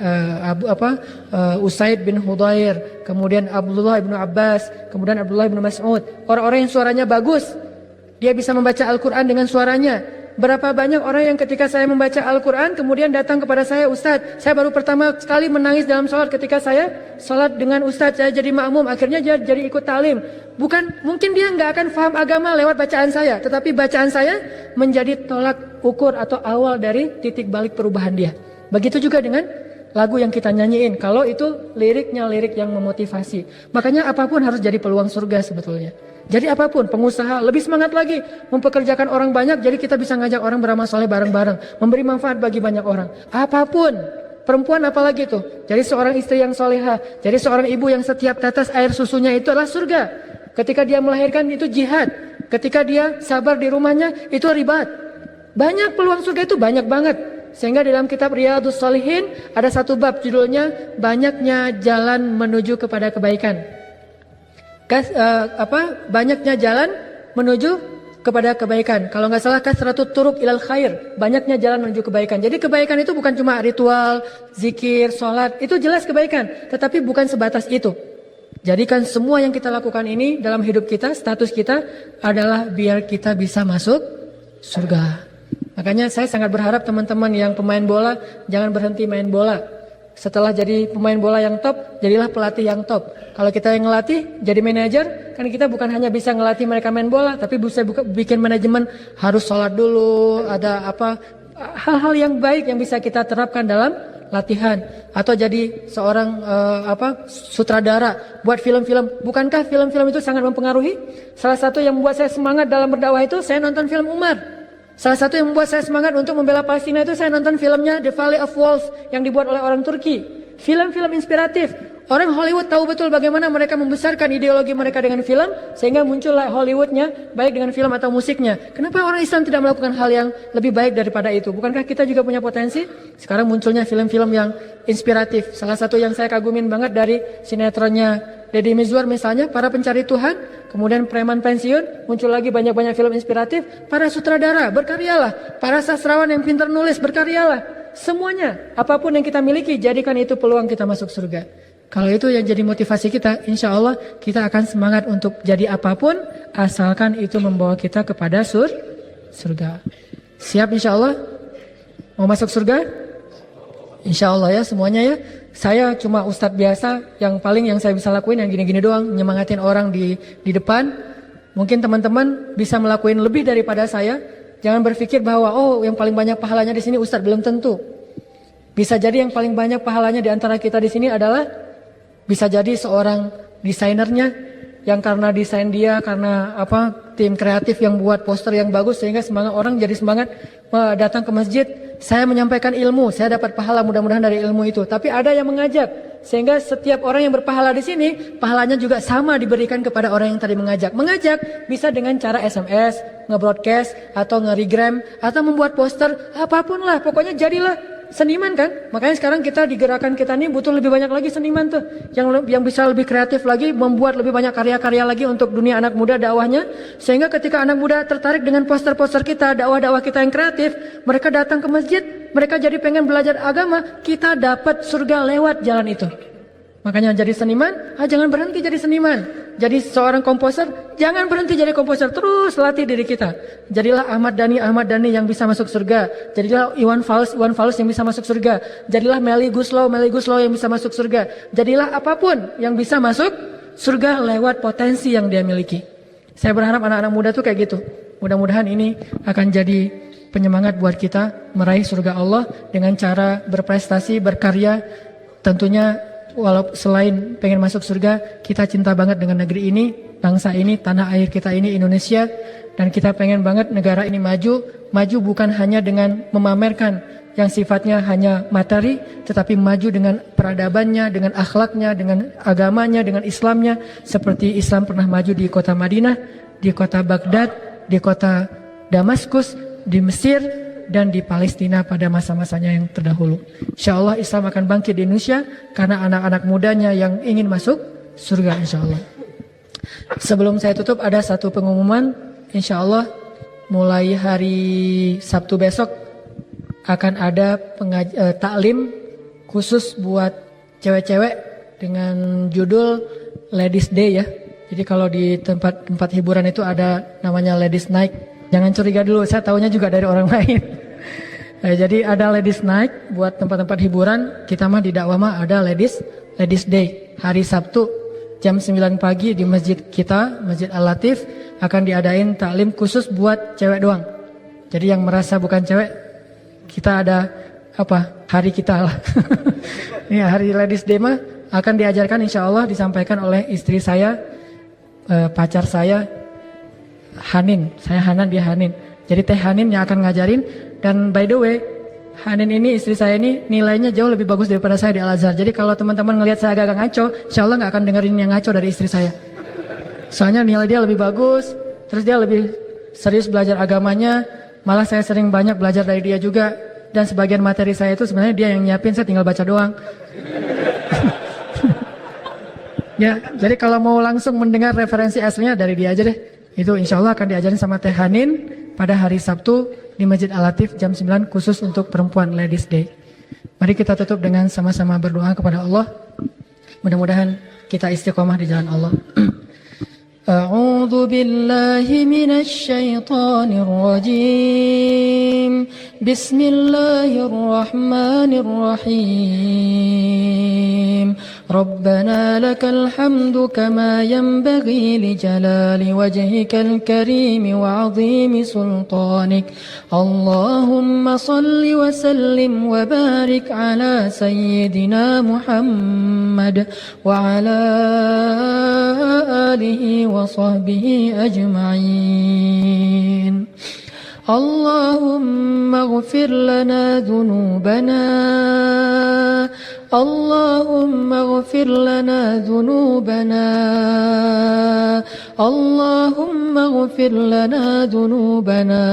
Usaid bin Hudayr, kemudian Abdullah bin Abbas, kemudian Abdullah bin Mas'ud. Orang-orang yang suaranya bagus, dia bisa membaca Al-Quran dengan suaranya. Berapa banyak orang yang ketika saya membaca Al-Quran kemudian datang kepada saya, Ustadz, saya baru pertama sekali menangis dalam sholat ketika saya sholat dengan Ustadz, saya jadi makmum, akhirnya dia jadi ikut talim. Mungkin dia nggak akan paham agama lewat bacaan saya, tetapi bacaan saya menjadi tolak ukur atau awal dari titik balik perubahan dia. Begitu juga dengan lagu yang kita nyanyiin, kalau itu liriknya lirik yang memotivasi. Makanya apapun harus jadi peluang surga sebetulnya. Jadi apapun, pengusaha lebih semangat lagi mempekerjakan orang banyak, jadi kita bisa ngajak orang beramal soleh bareng-bareng, memberi manfaat bagi banyak orang. Apapun, perempuan apalagi tuh, jadi seorang istri yang soleha, jadi seorang ibu yang setiap tetes air susunya itu adalah surga. Ketika dia melahirkan itu jihad, ketika dia sabar di rumahnya itu ribat. Banyak peluang surga itu banyak banget. Sehingga di dalam kitab Riyadhus Shalihin ada satu bab judulnya banyaknya jalan menuju kepada kebaikan. Banyaknya jalan menuju kepada kebaikan. Kalau nggak salah kasratut turuq ilal khair, banyaknya jalan menuju kebaikan. Jadi kebaikan itu bukan cuma ritual, zikir, sholat, itu jelas kebaikan, tetapi bukan sebatas itu. Jadikan semua yang kita lakukan ini dalam hidup kita, status kita adalah biar kita bisa masuk surga. Makanya saya sangat berharap teman-teman yang pemain bola jangan berhenti main bola. Setelah jadi pemain bola yang top, jadilah pelatih yang top. Kalau kita yang ngelatih, jadi manajer, kan kita bukan hanya bisa ngelatih mereka main bola, tapi bisa bikin manajemen, harus sholat dulu, ada hal-hal yang baik yang bisa kita terapkan dalam latihan. Atau jadi seorang sutradara, buat film-film. Bukankah film-film itu sangat mempengaruhi? Salah satu yang membuat saya semangat dalam berdakwah itu, saya nonton film Umar. Salah satu yang membuat saya semangat untuk membela Palestina itu saya nonton filmnya The Valley of Wolves yang dibuat oleh orang Turki. Film-film inspiratif. Orang Hollywood tahu betul bagaimana mereka membesarkan ideologi mereka dengan film sehingga muncullah Hollywoodnya baik dengan film atau musiknya. Kenapa orang Islam tidak melakukan hal yang lebih baik daripada itu? Bukankah kita juga punya potensi? Sekarang munculnya film-film yang inspiratif. Salah satu yang saya kagumin banget dari sinetronnya Deddy Mizwar misalnya, para pencari Tuhan. Kemudian preman pensiun, muncul lagi banyak-banyak film inspiratif. Para sutradara, berkaryalah. Para sastrawan yang pintar nulis, berkaryalah. Semuanya, apapun yang kita miliki, jadikan itu peluang kita masuk surga. Kalau itu yang jadi motivasi kita, insya Allah kita akan semangat untuk jadi apapun, asalkan itu membawa kita kepada surga. Siap insya Allah? Mau masuk surga? Insya Allah ya semuanya ya. Saya cuma ustadz biasa, yang saya bisa lakuin yang gini-gini doang, nyemangatin orang di depan. Mungkin teman-teman bisa melakukan lebih daripada saya. Jangan berpikir bahwa yang paling banyak pahalanya di sini ustadz, belum tentu. Bisa jadi yang paling banyak pahalanya di antara kita di sini adalah bisa jadi seorang desainernya yang karena desain dia, karena tim kreatif yang buat poster yang bagus sehingga orang jadi semangat datang ke masjid. Saya menyampaikan ilmu, saya dapat pahala mudah-mudahan dari ilmu itu. Tapi ada yang mengajak, sehingga setiap orang yang berpahala di sini, pahalanya juga sama diberikan kepada orang yang tadi mengajak. Mengajak bisa dengan cara SMS, nge-broadcast, atau nge-regram, atau membuat poster, apapun lah, pokoknya jadilah seniman kan. Makanya sekarang kita di gerakan kita ini butuh lebih banyak lagi seniman tuh, yang bisa lebih kreatif lagi, membuat lebih banyak karya-karya lagi untuk dunia anak muda dakwahnya. Sehingga ketika anak muda tertarik dengan poster-poster kita, dakwah-dakwah kita yang kreatif, mereka datang ke masjid, mereka jadi pengen belajar agama, kita dapat surga lewat jalan itu. Makanya jadi seniman, jangan berhenti jadi seniman. Jadi seorang komposer, jangan berhenti jadi komposer, terus latih diri kita. Jadilah Ahmad Dhani yang bisa masuk surga. Jadilah Iwan Fals yang bisa masuk surga. Jadilah Melly Guslow yang bisa masuk surga. Jadilah apapun yang bisa masuk surga lewat potensi yang dia miliki. Saya berharap anak-anak muda tuh kayak gitu. Mudah-mudahan ini akan jadi penyemangat buat kita meraih surga Allah dengan cara berprestasi, berkarya. Tentunya walau selain pengen masuk surga, kita cinta banget dengan negeri ini, bangsa ini, tanah air kita ini Indonesia, dan kita pengen banget negara ini maju bukan hanya dengan memamerkan yang sifatnya hanya materi, tetapi maju dengan peradabannya, dengan akhlaknya, dengan agamanya, dengan Islamnya, seperti Islam pernah maju di kota Madinah, di kota Baghdad, di kota Damaskus, di Mesir, dan di Palestina pada masa-masanya yang terdahulu. Insya Allah Islam akan bangkit di Indonesia karena anak-anak mudanya yang ingin masuk surga insya Allah. Sebelum saya tutup ada satu pengumuman. Insya Allah mulai hari Sabtu besok akan ada taklim khusus buat cewek-cewek dengan judul Ladies Day ya. Jadi kalau di tempat hiburan itu ada namanya Ladies Night. Jangan curiga dulu, saya tahunya juga dari orang lain. Jadi ada Ladies Night buat tempat-tempat hiburan. Kita mah di dakwah mah ada Ladies Day. Hari Sabtu jam 9 pagi di masjid kita, Masjid Al-Latif, akan diadain taklim khusus buat cewek doang. Jadi yang merasa bukan cewek, kita ada hari kita lah. Ini hari Ladies Day mah akan diajarkan insya Allah, disampaikan oleh istri saya, pacar saya, Hanin. Saya Hanan, dia Hanin. Jadi Teh Hanin yang akan ngajarin. Dan by the way, Hanin ini, istri saya ini nilainya jauh lebih bagus daripada saya di Al-Azhar. Jadi kalau teman-teman ngelihat saya agak ngaco, insya Allah gak akan dengerin yang ngaco dari istri saya. Soalnya nilai dia lebih bagus, terus dia lebih serius belajar agamanya. Malah saya sering banyak belajar dari dia juga. dan sebagian materi saya itu sebenarnya dia yang nyiapin, saya tinggal baca doang. Ya, jadi kalau mau langsung mendengar referensi aslinya dari dia aja deh. Itu insya Allah akan diajarin sama Teh Hanin pada hari Sabtu di Masjid Al-Latif jam 9 khusus untuk perempuan Ladies Day. Mari kita tutup dengan sama-sama berdoa kepada Allah. Mudah-mudahan kita istiqomah di jalan Allah. A'udzu billahi minasy syaithanir rajim. Bismillahirrahmanirrahim. Rabbana lakal hamdu kama yanbaghi li jalali wajhikal karim wa 'azimi sultanik. Allahumma salli wa sallim wa barik ala sayyidina Muhammad wa ala alihi wa sahbihi ajma'in. Allahumma ighfir lana dhunubana. Allahumma ighfir lana dhunubana. Allahumma ighfir lana dhunubana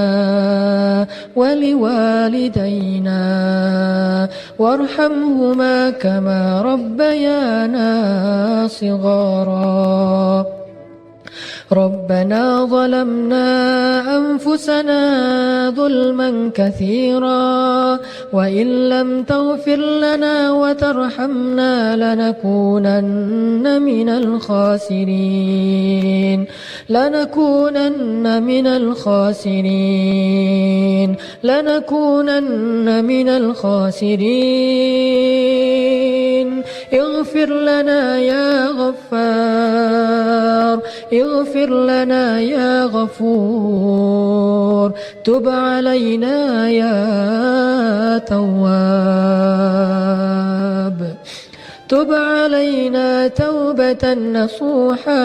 wa liwalidayna warhamhuma kama rabbayana shighara. ربنا ظلمنا أنفسنا ظلما كثيرا وإن لم تغفر لنا وترحمنا لنكونن من الخاسرين لنكونن من الخاسرين لنكونن من الخاسرين اغفر لنا يا غفار اغفر لنا يا غفور تب علينا يا تواب تب علينا توبة نصوحا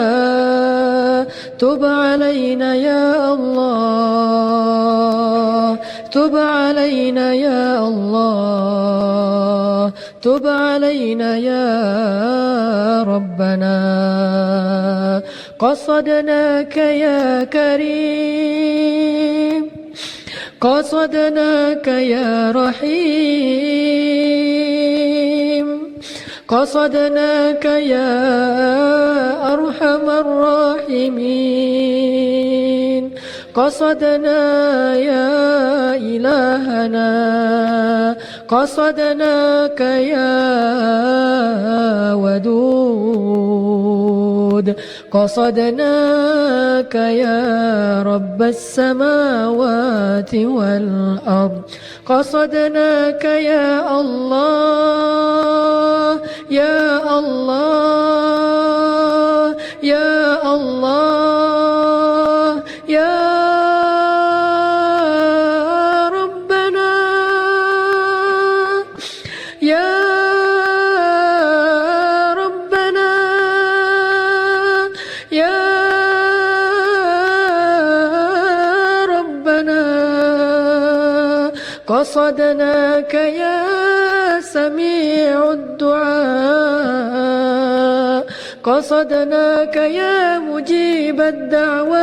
تب علينا يا الله تب علينا يا الله تب علينا يا ربنا قصدناك يا كريم قصدناك يا رحيم قصدناك يا أرحم الراحمين قصدنا يا إلهنا قصدناك يا ودود قصدناك يا رب السماوات والأرض قصدناك يا الله يا الله يا الله يا ربنا يا ربنا يا ربنا قصدناك يا سميع الدعاء قصدناك يا مجيب الدعوات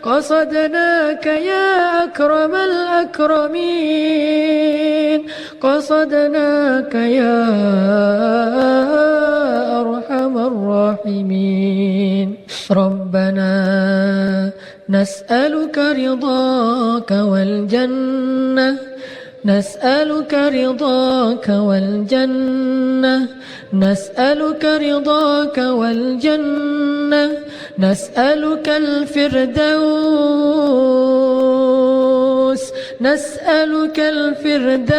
قصدناك يا أكرم الأكرمين قصدناك يا أرحم الراحمين ربنا نسألك رضاك والجنة نسألك رضاك والجنة نسألك رضاك والجنة نسألك الفردوس نسألك الفردوس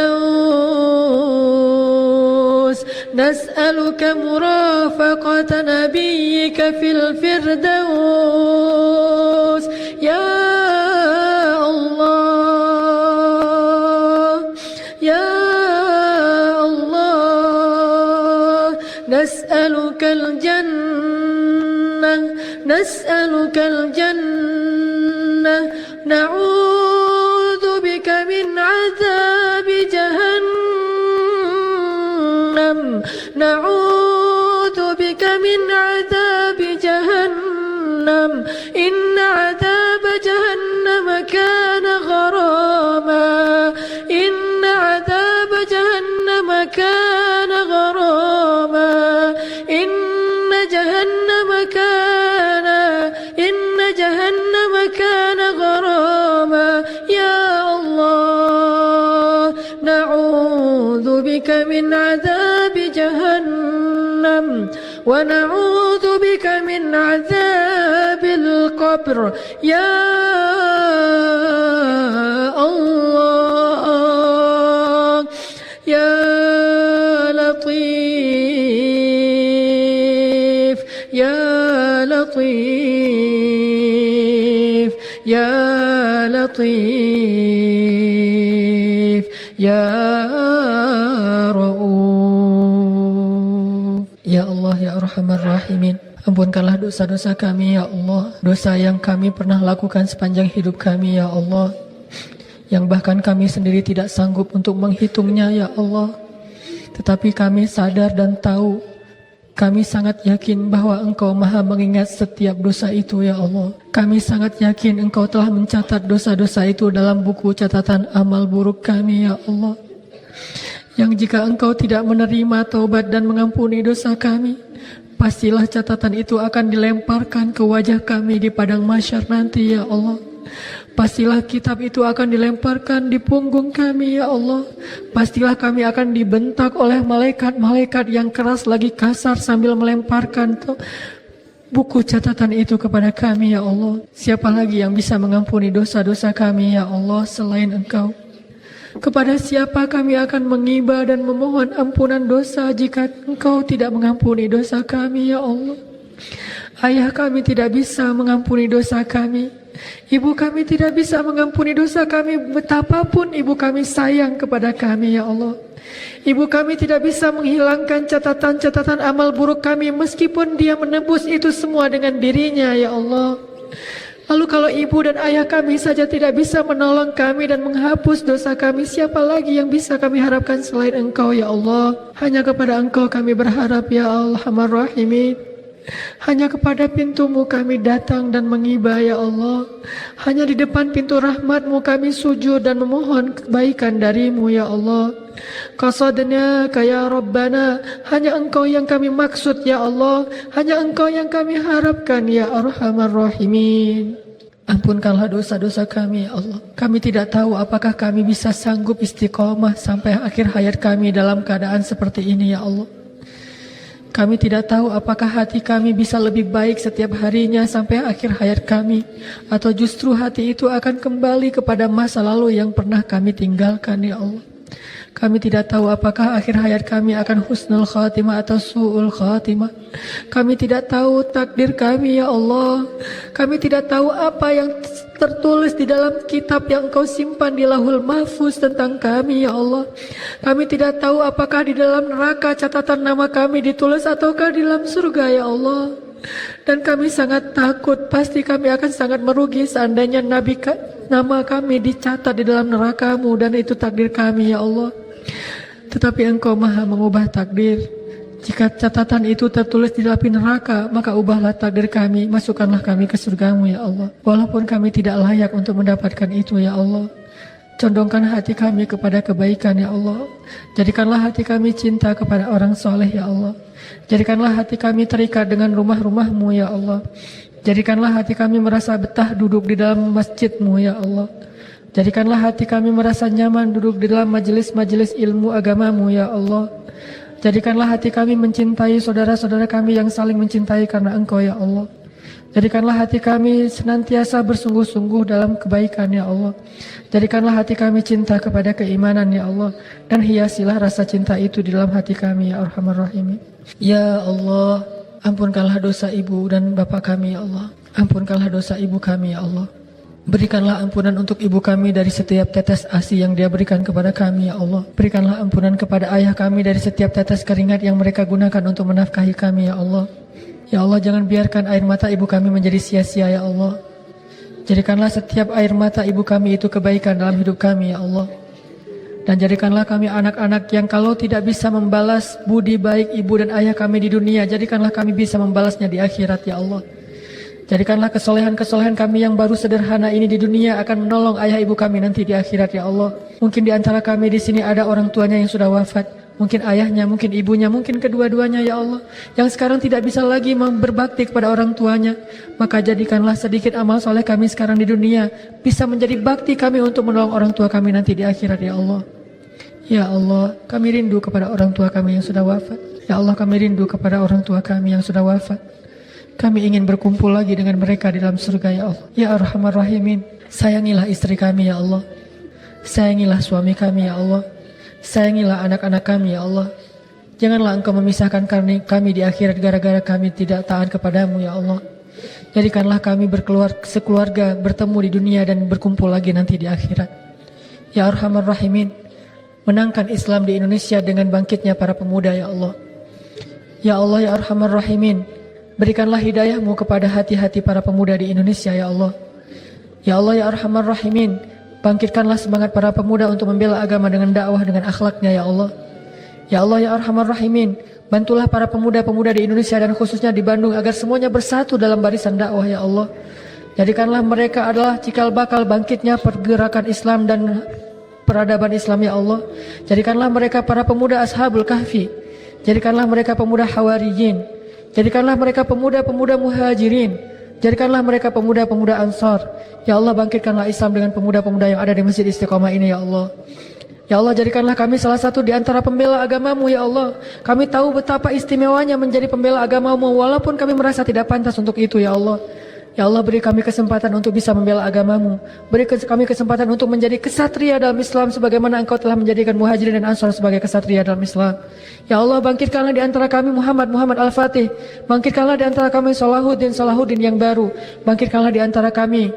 نسألك مرافقة نبيك في الفردوس يا الله يا الله نسألك الجنة نسألك الجنة نعوذ بك من عذاب جهنم نعوذ بك من عذاب جهنم إن عذاب جهنم كان غراما جهنم كان غراما يا الله نعوذ بك من عذاب جهنم ونعوذ بك من عذاب القبر يا الله يا لطيف يا لطيف يا لطيف يا رؤوف يا الله يا أرحم الراحمين. Ampunkanlah dosa-dosa kami ya Allah, dosa yang kami pernah lakukan sepanjang hidup kami ya Allah, yang bahkan kami sendiri tidak sanggup untuk menghitungnya ya Allah. Tetapi kami sadar dan tahu, kami sangat yakin bahwa Engkau maha mengingat setiap dosa itu ya Allah. Kami sangat yakin Engkau telah mencatat dosa-dosa itu dalam buku catatan amal buruk kami ya Allah. Yang jika Engkau tidak menerima taubat dan mengampuni dosa kami, pastilah catatan itu akan dilemparkan ke wajah kami di padang mahsyar nanti ya Allah. Pastilah kitab itu akan dilemparkan di punggung kami ya Allah. Pastilah kami akan dibentak oleh malaikat-malaikat yang keras lagi kasar sambil melemparkan buku catatan itu kepada kami ya Allah. Siapa lagi yang bisa mengampuni dosa-dosa kami ya Allah selain Engkau? Kepada siapa kami akan mengiba dan memohon ampunan dosa jika Engkau tidak mengampuni dosa kami ya Allah? Ayah kami tidak bisa mengampuni dosa kami. Ibu kami tidak bisa mengampuni dosa kami betapapun ibu kami sayang kepada kami ya Allah. Ibu kami tidak bisa menghilangkan catatan-catatan amal buruk kami meskipun dia menebus itu semua dengan dirinya ya Allah. Lalu kalau ibu dan ayah kami saja tidak bisa menolong kami dan menghapus dosa kami, siapa lagi yang bisa kami harapkan selain Engkau ya Allah? Hanya kepada Engkau kami berharap ya Arhamar Rahimin. Hanya kepada pintu-Mu kami datang dan mengiba ya Allah. Hanya di depan pintu rahmat-Mu kami sujud dan memohon kebaikan dari-Mu ya Allah. Qasadna ya Rabbana, hanya Engkau yang kami maksud ya Allah. Hanya Engkau yang kami harapkan ya Arhamar Rahimin. Ampunkanlah dosa-dosa kami ya Allah. Kami tidak tahu apakah kami bisa sanggup istiqomah sampai akhir hayat kami dalam keadaan seperti ini ya Allah. Kami tidak tahu apakah hati kami bisa lebih baik setiap harinya sampai akhir hayat kami, atau justru hati itu akan kembali kepada masa lalu yang pernah kami tinggalkan ya Allah. Kami tidak tahu apakah akhir hayat kami akan husnul khatimah atau su'ul khatimah. Kami tidak tahu takdir kami ya Allah. Kami tidak tahu apa yang tertulis di dalam kitab yang Engkau simpan di Lauhul Mahfuz tentang kami ya Allah. Kami tidak tahu apakah di dalam neraka catatan nama kami ditulis ataukah di dalam surga ya Allah. Dan kami sangat takut, pasti kami akan sangat merugi seandainya nama kami dicatat di dalam neraka-Mu dan itu takdir kami ya Allah. Tetapi Engkau maha mengubah takdir. Jika catatan itu tertulis di dalam neraka, maka ubahlah takdir kami, masukkanlah kami ke surga-Mu ya Allah. Walaupun kami tidak layak untuk mendapatkan itu ya Allah. Condongkan hati kami kepada kebaikan ya Allah. Jadikanlah hati kami cinta kepada orang soleh ya Allah. Jadikanlah hati kami terikat dengan rumah-rumah-Mu ya Allah. Jadikanlah hati kami merasa betah duduk di dalam masjid-Mu ya Allah. Jadikanlah hati kami merasa nyaman duduk di dalam majelis-majelis ilmu agama-Mu ya Allah. Jadikanlah hati kami mencintai saudara-saudara kami yang saling mencintai karena Engkau ya Allah. Jadikanlah hati kami senantiasa bersungguh-sungguh dalam kebaikan ya Allah. Jadikanlah hati kami cinta kepada keimanan ya Allah. Dan hiasilah rasa cinta itu di dalam hati kami ya Arhamar Rahimin. Ya Allah, ampunkanlah dosa ibu dan bapak kami ya Allah. Ampunkanlah dosa ibu kami ya Allah. Berikanlah ampunan untuk ibu kami dari setiap tetes ASI yang dia berikan kepada kami ya Allah. Berikanlah ampunan kepada ayah kami dari setiap tetes keringat yang mereka gunakan untuk menafkahi kami ya Allah. Ya Allah, jangan biarkan air mata ibu kami menjadi sia-sia ya Allah. Jadikanlah setiap air mata ibu kami itu kebaikan dalam hidup kami ya Allah. Dan jadikanlah kami anak-anak yang kalau tidak bisa membalas budi baik ibu dan ayah kami di dunia, jadikanlah kami bisa membalasnya di akhirat ya Allah. Jadikanlah kesolehan-kesolehan kami yang baru sederhana ini di dunia akan menolong ayah ibu kami nanti di akhirat ya Allah. Mungkin di antara kami di sini ada orang tuanya yang sudah wafat. mungkin ayahnya, mungkin ibunya, mungkin kedua-duanya ya Allah, yang sekarang tidak bisa lagi berbakti kepada orang tuanya. Maka jadikanlah sedikit amal soleh kami sekarang di dunia bisa menjadi bakti kami untuk menolong orang tua kami nanti di akhirat ya Allah. Ya Allah, kami rindu kepada orang tua kami yang sudah wafat. Ya Allah, kami rindu kepada orang tua kami yang sudah wafat. Kami ingin berkumpul lagi dengan mereka di dalam surga ya Allah. Ya Arhamar Rahimin, sayangilah istri kami ya Allah. Sayangilah suami kami ya Allah. Sayangilah anak-anak kami ya Allah. Janganlah Engkau memisahkan kami di akhirat gara-gara kami tidak taat kepadamu ya Allah. Jadikanlah kami sekeluarga bertemu di dunia dan berkumpul lagi nanti di akhirat. Ya Arhamar Rahimin, menangkan Islam di Indonesia dengan bangkitnya para pemuda ya Allah. Ya Allah ya Arhamar Rahimin, berikanlah hidayah-Mu kepada hati-hati para pemuda di Indonesia ya Allah. Ya Allah ya Arhamar Rahimin, bangkitkanlah semangat para pemuda untuk membela agama dengan dakwah dengan akhlaknya ya Allah. Ya Allah ya Arhamar Rahimin, bantulah para pemuda-pemuda di Indonesia dan khususnya di Bandung agar semuanya bersatu dalam barisan dakwah ya Allah. Jadikanlah mereka adalah cikal bakal bangkitnya pergerakan Islam dan peradaban Islam ya Allah. Jadikanlah mereka para pemuda Ashabul Kahfi. Jadikanlah mereka pemuda Hawariyin. Jadikanlah mereka pemuda-pemuda Muhajirin. Jadikanlah mereka pemuda-pemuda Ansar. Ya Allah, bangkitkanlah Islam dengan pemuda-pemuda yang ada di Masjid Istiqomah ini ya Allah. Ya Allah, jadikanlah kami salah satu di antara pembela agama-Mu ya Allah. Kami tahu betapa istimewanya menjadi pembela agama-Mu walaupun kami merasa tidak pantas untuk itu ya Allah. Ya Allah, beri kami kesempatan untuk bisa membela agama-Mu. Beri kami kesempatan untuk menjadi kesatria dalam Islam sebagaimana Engkau telah menjadikan Muhajirin dan Ansar sebagai kesatria dalam Islam. Ya Allah, bangkitkanlah di antara kami Muhammad Al-Fatih. Bangkitkanlah di antara kami Salahuddin yang baru. Bangkitkanlah di antara kami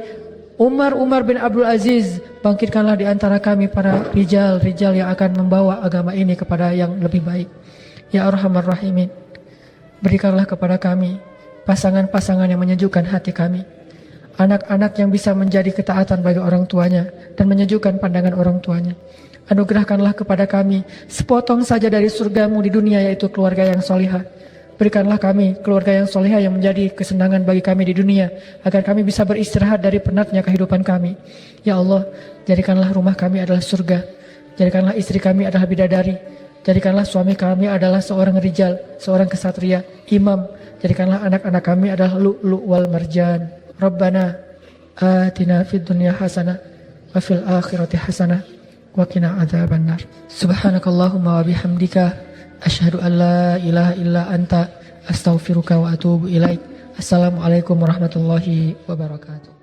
Umar bin Abdul Aziz. Bangkitkanlah di antara kami para rijal yang akan membawa agama ini kepada yang lebih baik. Ya Arhamar Rahimin, berikanlah kepada kami pasangan-pasangan yang menyejukkan hati kami, anak-anak yang bisa menjadi ketaatan bagi orang tuanya dan menyejukkan pandangan orang tuanya. Anugerahkanlah kepada kami sepotong saja dari surga-Mu di dunia, yaitu keluarga yang solihah. Berikanlah kami keluarga yang solihah yang menjadi kesenangan bagi kami di dunia, agar kami bisa beristirahat dari penatnya kehidupan kami. Ya Allah, jadikanlah rumah kami adalah surga. Jadikanlah istri kami adalah bidadari. Jadikanlah suami kami adalah seorang rijal, seorang kesatria, imam. Jadikanlah anak-anak kami adalah lu'lu' wal marjan. Rabbana atina fid dunya hasanah wa fil akhirati hasanah wa qina adzabannar. Subhanakallahumma wa bihamdika asyhadu an la ilaha illa anta astaghfiruka wa atubu ilaik. Assalamualaikum warahmatullahi wabarakatuh.